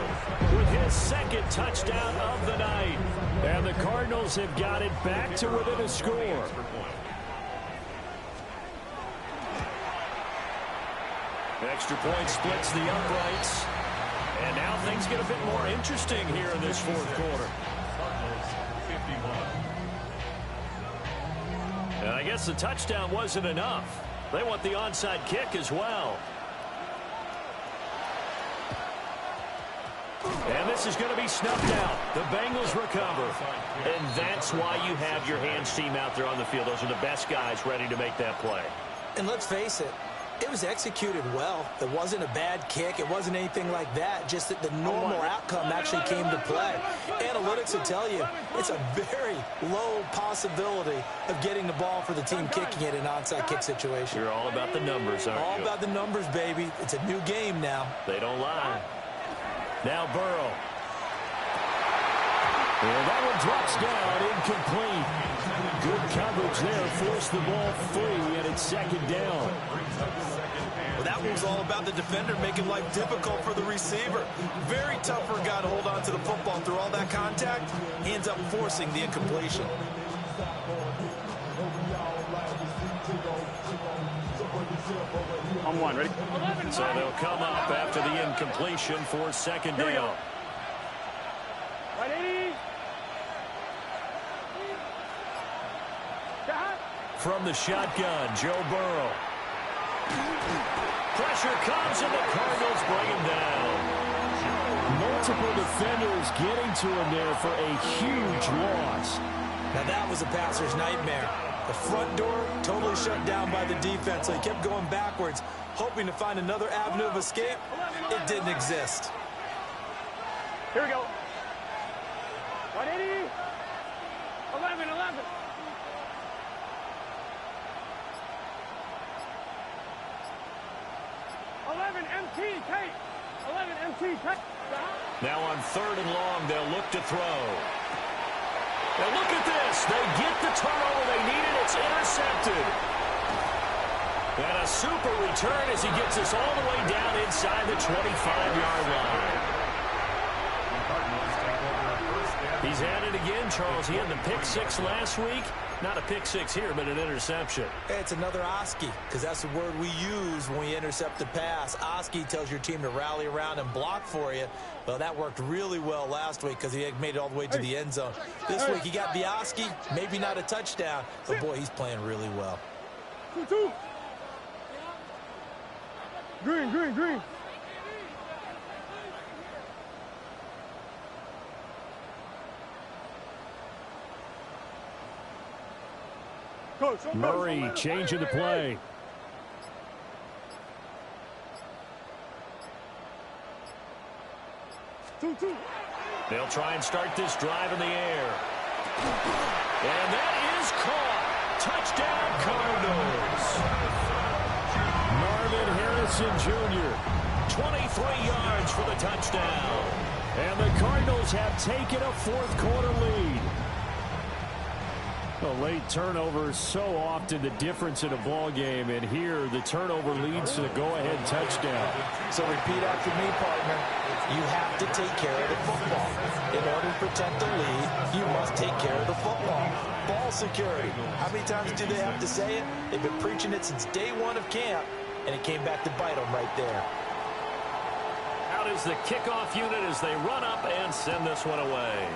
with his 2nd touchdown of the night. And the Cardinals have got it back to within a score. Extra point splits the uprights. And now things get a bit more interesting here in this 4th quarter. And I guess the touchdown wasn't enough. They want the onside kick as well. And this is going to be snuffed out. The Bengals recover. And that's why you have your hands team out there on the field. Those are the best guys ready to make that play. And let's face it, it was executed well. It wasn't a bad kick. It wasn't anything like that. Just that the normal outcome actually came to play. Analytics will tell you it's a very low possibility of getting the ball for the team kicking it in an onside kick situation. You're all about the numbers, aren't you? All about the numbers, baby. It's a new game now. They don't lie. Now Burrow. And that one drops down, incomplete. Good coverage there, forced the ball free, and it's 2nd down. Well, that one was all about the defender making life difficult for the receiver. Very tough for a guy to hold on to the football through all that contact. He ends up forcing the incompletion. I'm one, ready? So they'll come up after the incompletion for 2nd down. From the shotgun, Joe Burrow. Pressure comes, and the Cardinals bring him down. Multiple defenders getting to him there for a huge loss. Now that was a passer's nightmare. The front door totally shut down by the defense, so he kept going backwards, hoping to find another avenue of escape. It didn't exist. Here we go. 180. 11. 11 MT tape. 11 MT tape. Now on 3rd and long, they'll look to throw. And look at this. They get the turnover they needed. It's intercepted. And a super return as he gets us all the way down inside the 25-yard line. He's at it again, Charles. He had the pick 6 last week. Not a pick 6 here, but an interception. It's another Oski, because that's the word we use when we intercept a pass. Oski tells your team to rally around and block for you. Well, that worked really well last week because he had made it all the way to the end zone. This week he got the Oski, maybe not a touchdown, but boy, he's playing really well. 2. Green. Murray changing the play. They'll try and start this drive in the air. And that is caught. Touchdown, Cardinals. Marvin Harrison Jr., 23 yards for the touchdown. And the Cardinals have taken a fourth quarter lead. A late turnover is so often the difference in a ball game, and here the turnover leads to the go-ahead touchdown. So repeat after me, partner. You have to take care of the football. In order to protect the lead, you must take care of the football. Ball security. How many times do they have to say it? They've been preaching it since day one of camp, and it came back to bite them right there. Out is the kickoff unit as they run up and send this one away.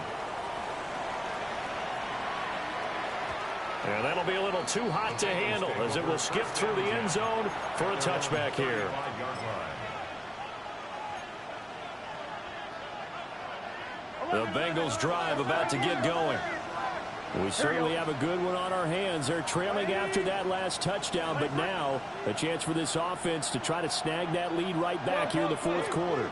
And that'll be a little too hot to handle as it will skip through the end zone for a touchback here. The Bengals drive about to get going. We certainly have a good one on our hands. They're trailing after that last touchdown, but now a chance for this offense to try to snag that lead right back here in the fourth quarter.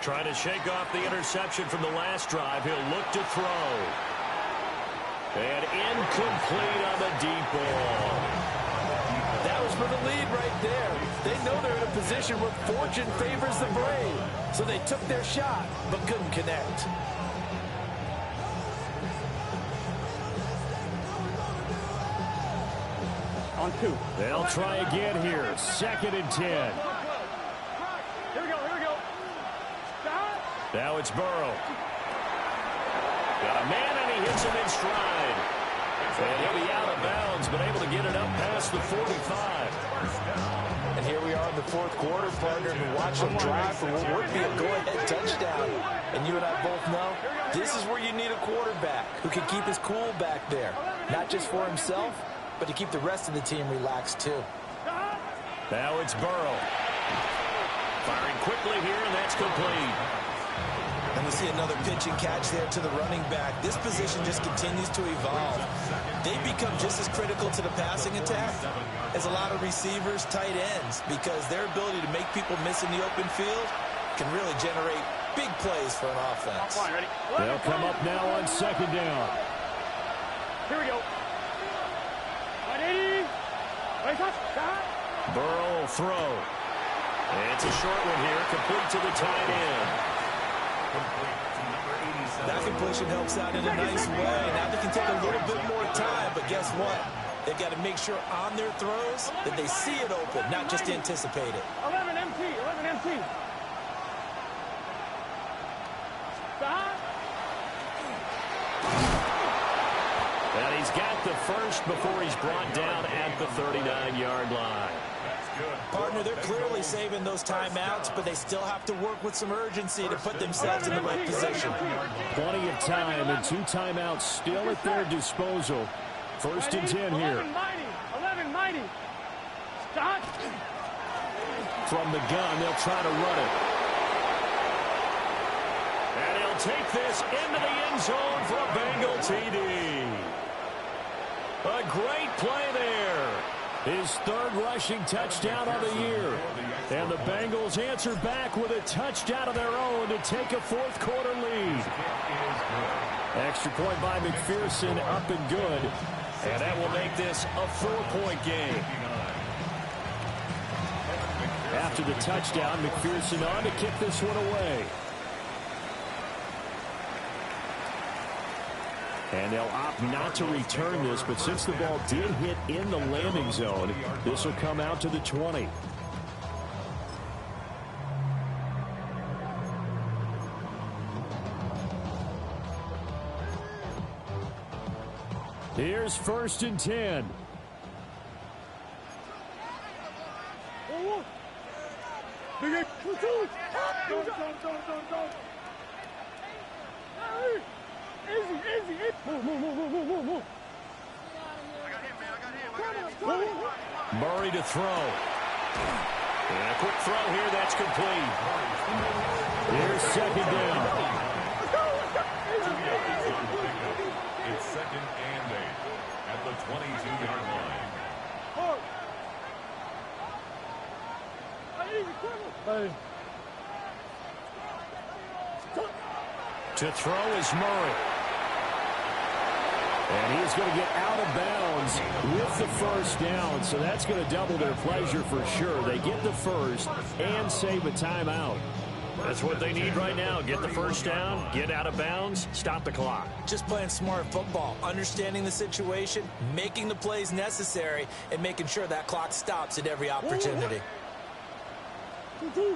Trying to shake off the interception from the last drive. He'll look to throw. And incomplete on the deep ball. That was for the lead right there. They know they're in a position where fortune favors the brave. So they took their shot, but couldn't connect. On 2. They'll try again here. 2nd and 10. Here we go. Stop. Now it's Burrow. Got a man, and he hits him in stride. And he'll be out of bounds, but able to get it up past the 45. And here we are in the fourth quarter, partner, and watch them drive for what would be a go-ahead touchdown. And you and I both know this is where you need a quarterback who can keep his cool back there. Not just for himself, but to keep the rest of the team relaxed, too. Now it's Burrow. Firing quickly here, and that's complete. And we see another pitch and catch there to the running back. This position just continues to evolve. They become just as critical to the passing attack as a lot of receivers, tight ends, because their ability to make people miss in the open field can really generate big plays for an offense. They'll come up now on 2nd down. Here we go. 180. Burrow will throw. And it's a short one here, complete to the tight end. That completion helps out in a nice way. Now they can take a little bit more time, but guess what? They've got to make sure on their throws that they see it open, not just anticipate it. 11 MT. Stop. And he's got the first before he's brought down at the 39-yard line. Partner, they're clearly saving those timeouts, but they still have to work with some urgency to put themselves in the right position. Plenty of time and 2 timeouts still at their disposal. 1st and 10 here. 11 mighty. Stop. From the gun, they'll try to run it. And he'll take this into the end zone for a Bengal TD. A great play there. His 3rd rushing touchdown of the year. And the Bengals answer back with a touchdown of their own to take a fourth quarter lead. Extra point by McPherson, up and good. And that will make this a 4-point game. After the touchdown, McPherson on to kick this one away. And they'll opt not to return this, but since the ball did hit in the landing zone, this will come out to the 20. Here's 1st and 10. Easy. Move. Murray to throw. And a quick throw here, that's complete. Here's 2nd down. It's 2nd and To throw is Murray. And he is going to get out of bounds with the first down, so that's going to double their pleasure for sure. They get the first and save a timeout. That's what they need right now. Get the first down, get out of bounds, stop the clock. Just playing smart football, understanding the situation, making the plays necessary, and making sure that clock stops at every opportunity. Green.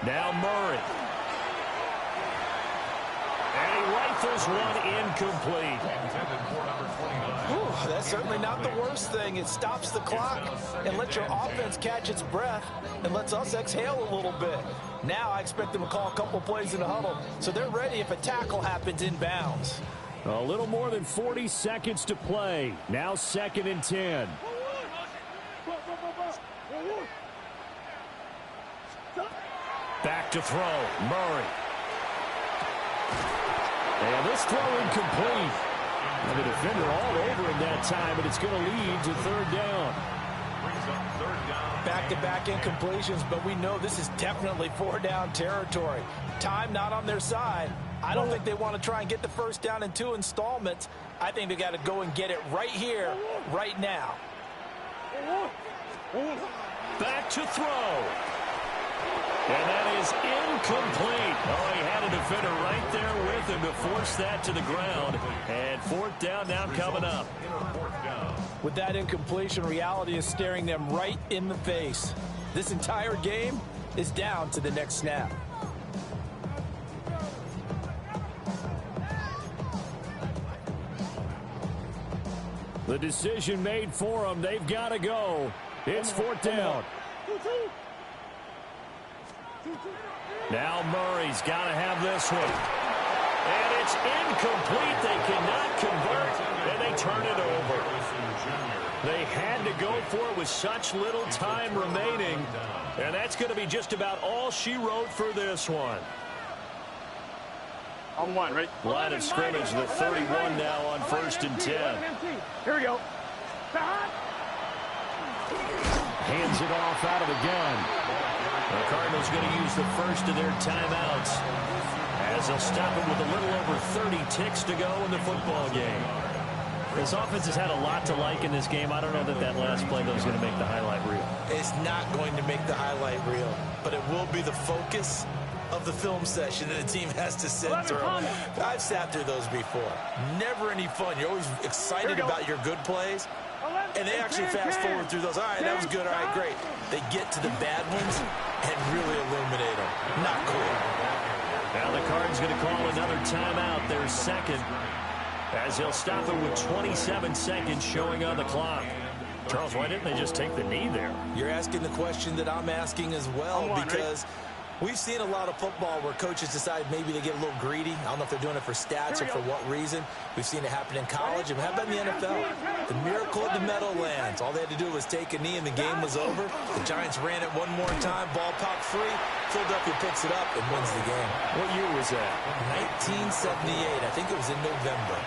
Now Murray. And he rifles one incomplete. That's certainly not the worst thing. It stops the clock and lets your offense catch its breath and lets us exhale a little bit. Now I expect them to call a couple plays in the huddle so they're ready if a tackle happens in bounds. A little more than 40 seconds to play. Now 2nd and 10. Back to throw. Murray. And this throw incomplete. And the defender all over him that time, and it's going to lead to 3rd down. Back-to-back incompletions, but we know this is definitely 4-down territory. Time not on their side. I don't think they want to try and get the first down in 2 installments. I think they got to go and get it right here, right now. Back to throw. And that is incomplete. Oh, he had a defender right there with him to force that to the ground. And 4th down now coming up. With that incompletion, reality is staring them right in the face. This entire game is down to the next snap. The decision made for them. They've got to go. It's 4th down. Now Murray's got to have this one. And it's incomplete. They cannot convert, and they turn it over. They had to go for it with such little time remaining, and that's going to be just about all she wrote for this one. On one, right? Line of scrimmage, the 31 now on 1st and 10. Here we go. Hands it off out of the gun. The Cardinals going to use the first of their timeouts as they'll stop it with a little over 30 ticks to go in the football game. This offense has had a lot to like in this game. I don't know that that last play, though, is going to make the highlight reel. It's not going to make the highlight reel, but it will be the focus of the film session that the team has to sit through. I've sat through those before. Never any fun. You're always excited about your good plays, and they actually fast forward through those. All right, that was good. All right, great. They get to the bad ones and really illuminate them. Not cool. Now the Cards going to call another timeout, their second, as he'll stop it with 27 seconds showing on the clock. Charles, why didn't they just take the knee there? You're asking the question that I'm asking as well, because we've seen a lot of football where coaches decide maybe they get a little greedy. I don't know if they're doing it for stats or for what reason. We've seen it happen in college, and how about in the NFL? The miracle of the Meadowlands. All they had to do was take a knee, and the game was over. The Giants ran it one more time. Ball popped free. Philadelphia picks it up and wins the game. What year was that? 1978. I think it was in November.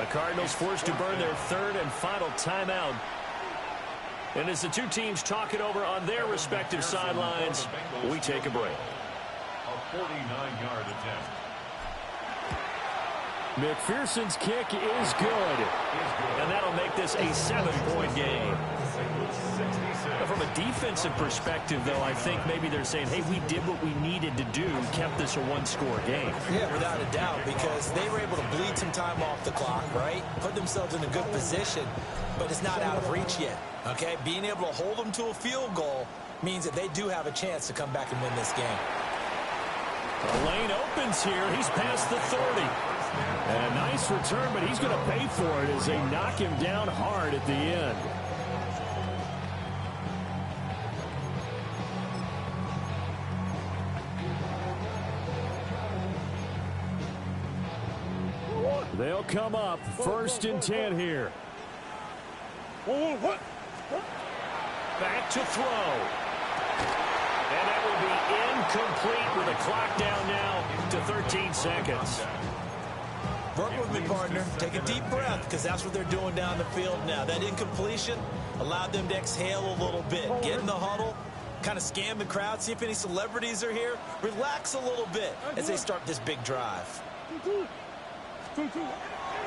The Cardinals forced to burn their 3rd and final timeout. And as the two teams talk it over on their respective sidelines, we take a break. A 49-yard attempt. McPherson's kick is good. And that'll make this a 7-point game. From a defensive perspective, though, I think maybe they're saying, hey, we did what we needed to do, kept this a 1-score game. Yeah, without a doubt, because they were able to bleed some time off the clock, right? Put themselves in a good position, but it's not out of reach yet, okay? Being able to hold them to a field goal means that they do have a chance to come back and win this game. The lane opens here. He's past the 30. And a nice return, but he's going to pay for it as they knock him down hard at the end. They'll come up 1st and 10 here. Back to throw. And that will be incomplete with a clock down now to 13 seconds. Work with me, partner. Take a deep breath, because that's what they're doing down the field now. That incompletion allowed them to exhale a little bit. Get in the huddle, kind of scan the crowd, see if any celebrities are here. Relax a little bit as they start this big drive.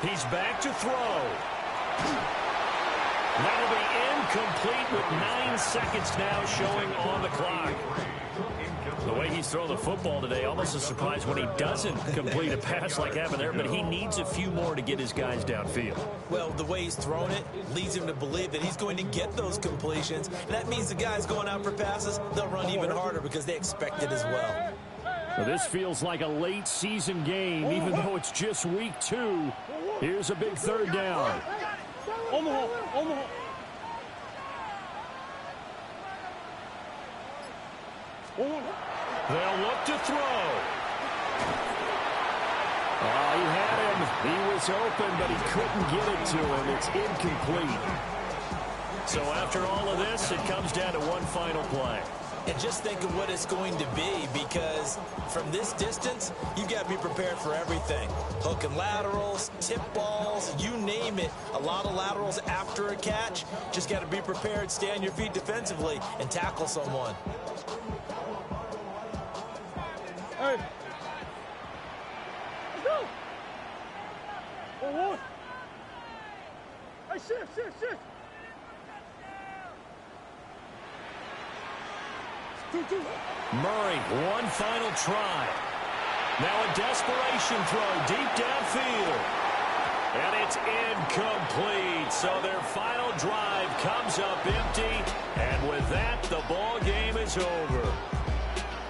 He's back to throw. That'll be incomplete with 9 seconds now showing on the clock. The way he's throwing the football today, almost a surprise when he doesn't complete a pass like happened there, but he needs a few more to get his guys downfield. Well, the way he's thrown it leads him to believe that he's going to get those completions. And that means the guys going out for passes, they'll run even harder because they expect it as well. Well, this feels like a late season game, even though it's just week 2. Here's a big third down. Omaha. They'll look to throw. Oh, he had him. He was open, but he couldn't get it to him. It's incomplete. So after all of this, it comes down to one final play. And just think of what it's going to be, because from this distance, you've got to be prepared for everything. Hook and laterals, tip balls, you name it. A lot of laterals after a catch. Just got to be prepared, stay on your feet defensively, and tackle someone. Hey. Let's go. One. Hey, shift. Murray, one final try. Now a desperation throw deep downfield. And it's incomplete. So their final drive comes up empty. And with that, the ball game is over.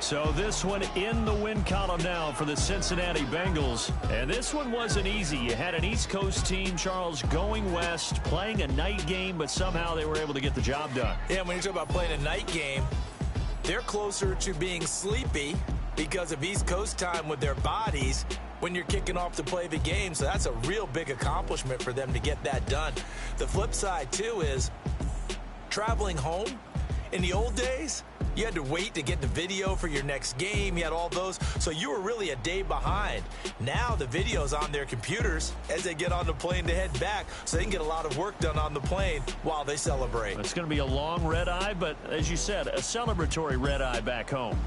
So this one in the win column now for the Cincinnati Bengals. And this one wasn't easy. You had an East Coast team, Charles, going west, playing a night game, but somehow they were able to get the job done. Yeah, when you talk about playing a night game, they're closer to being sleepy because of East Coast time with their bodies when you're kicking off to play the game. So that's a real big accomplishment for them to get that done. The flip side, too, is traveling home. In the old days, you had to wait to get the video for your next game. You had all those. So you were really a day behind. Now the video's on their computers as they get on the plane to head back, so they can get a lot of work done on the plane while they celebrate. It's going to be a long red eye, but as you said, a celebratory red eye back home.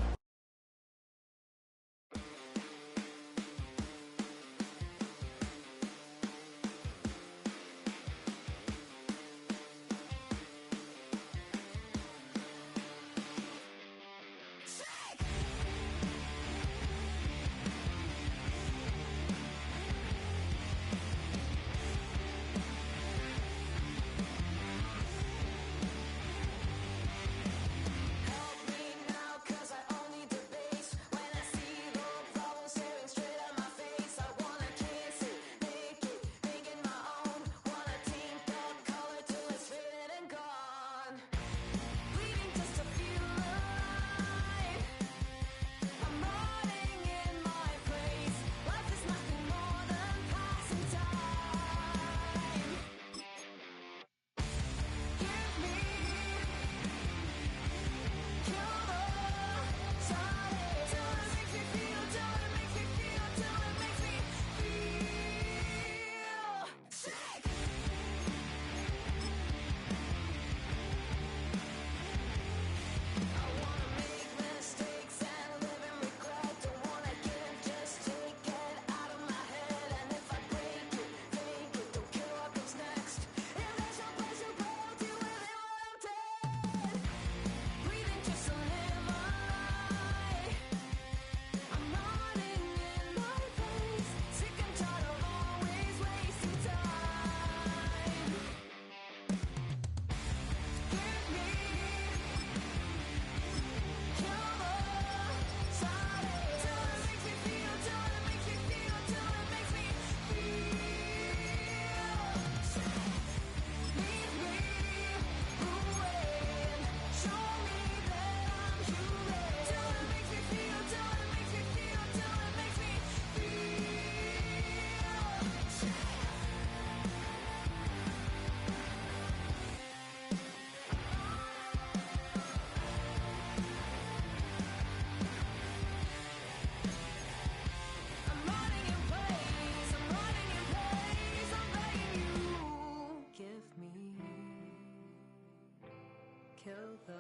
kill them.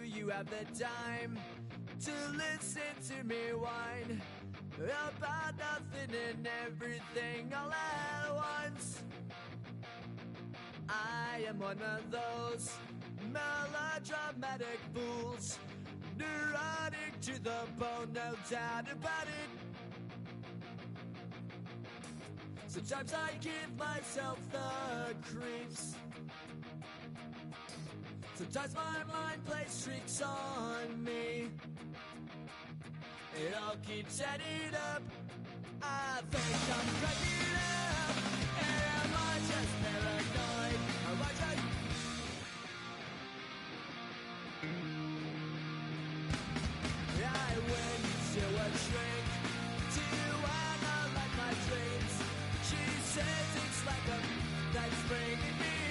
Do you have the time to listen to me whine about nothing and everything all at once? I am one of those melodramatic fools, neurotic to the bone, no doubt about it. Sometimes I give myself the creeps. Sometimes my mind plays tricks on me. It all keeps adding up. I think I'm cracking up. Am I just paranoid? Am I just... I went to a shrink to analyze my dreams. She says it's like a that's bringing me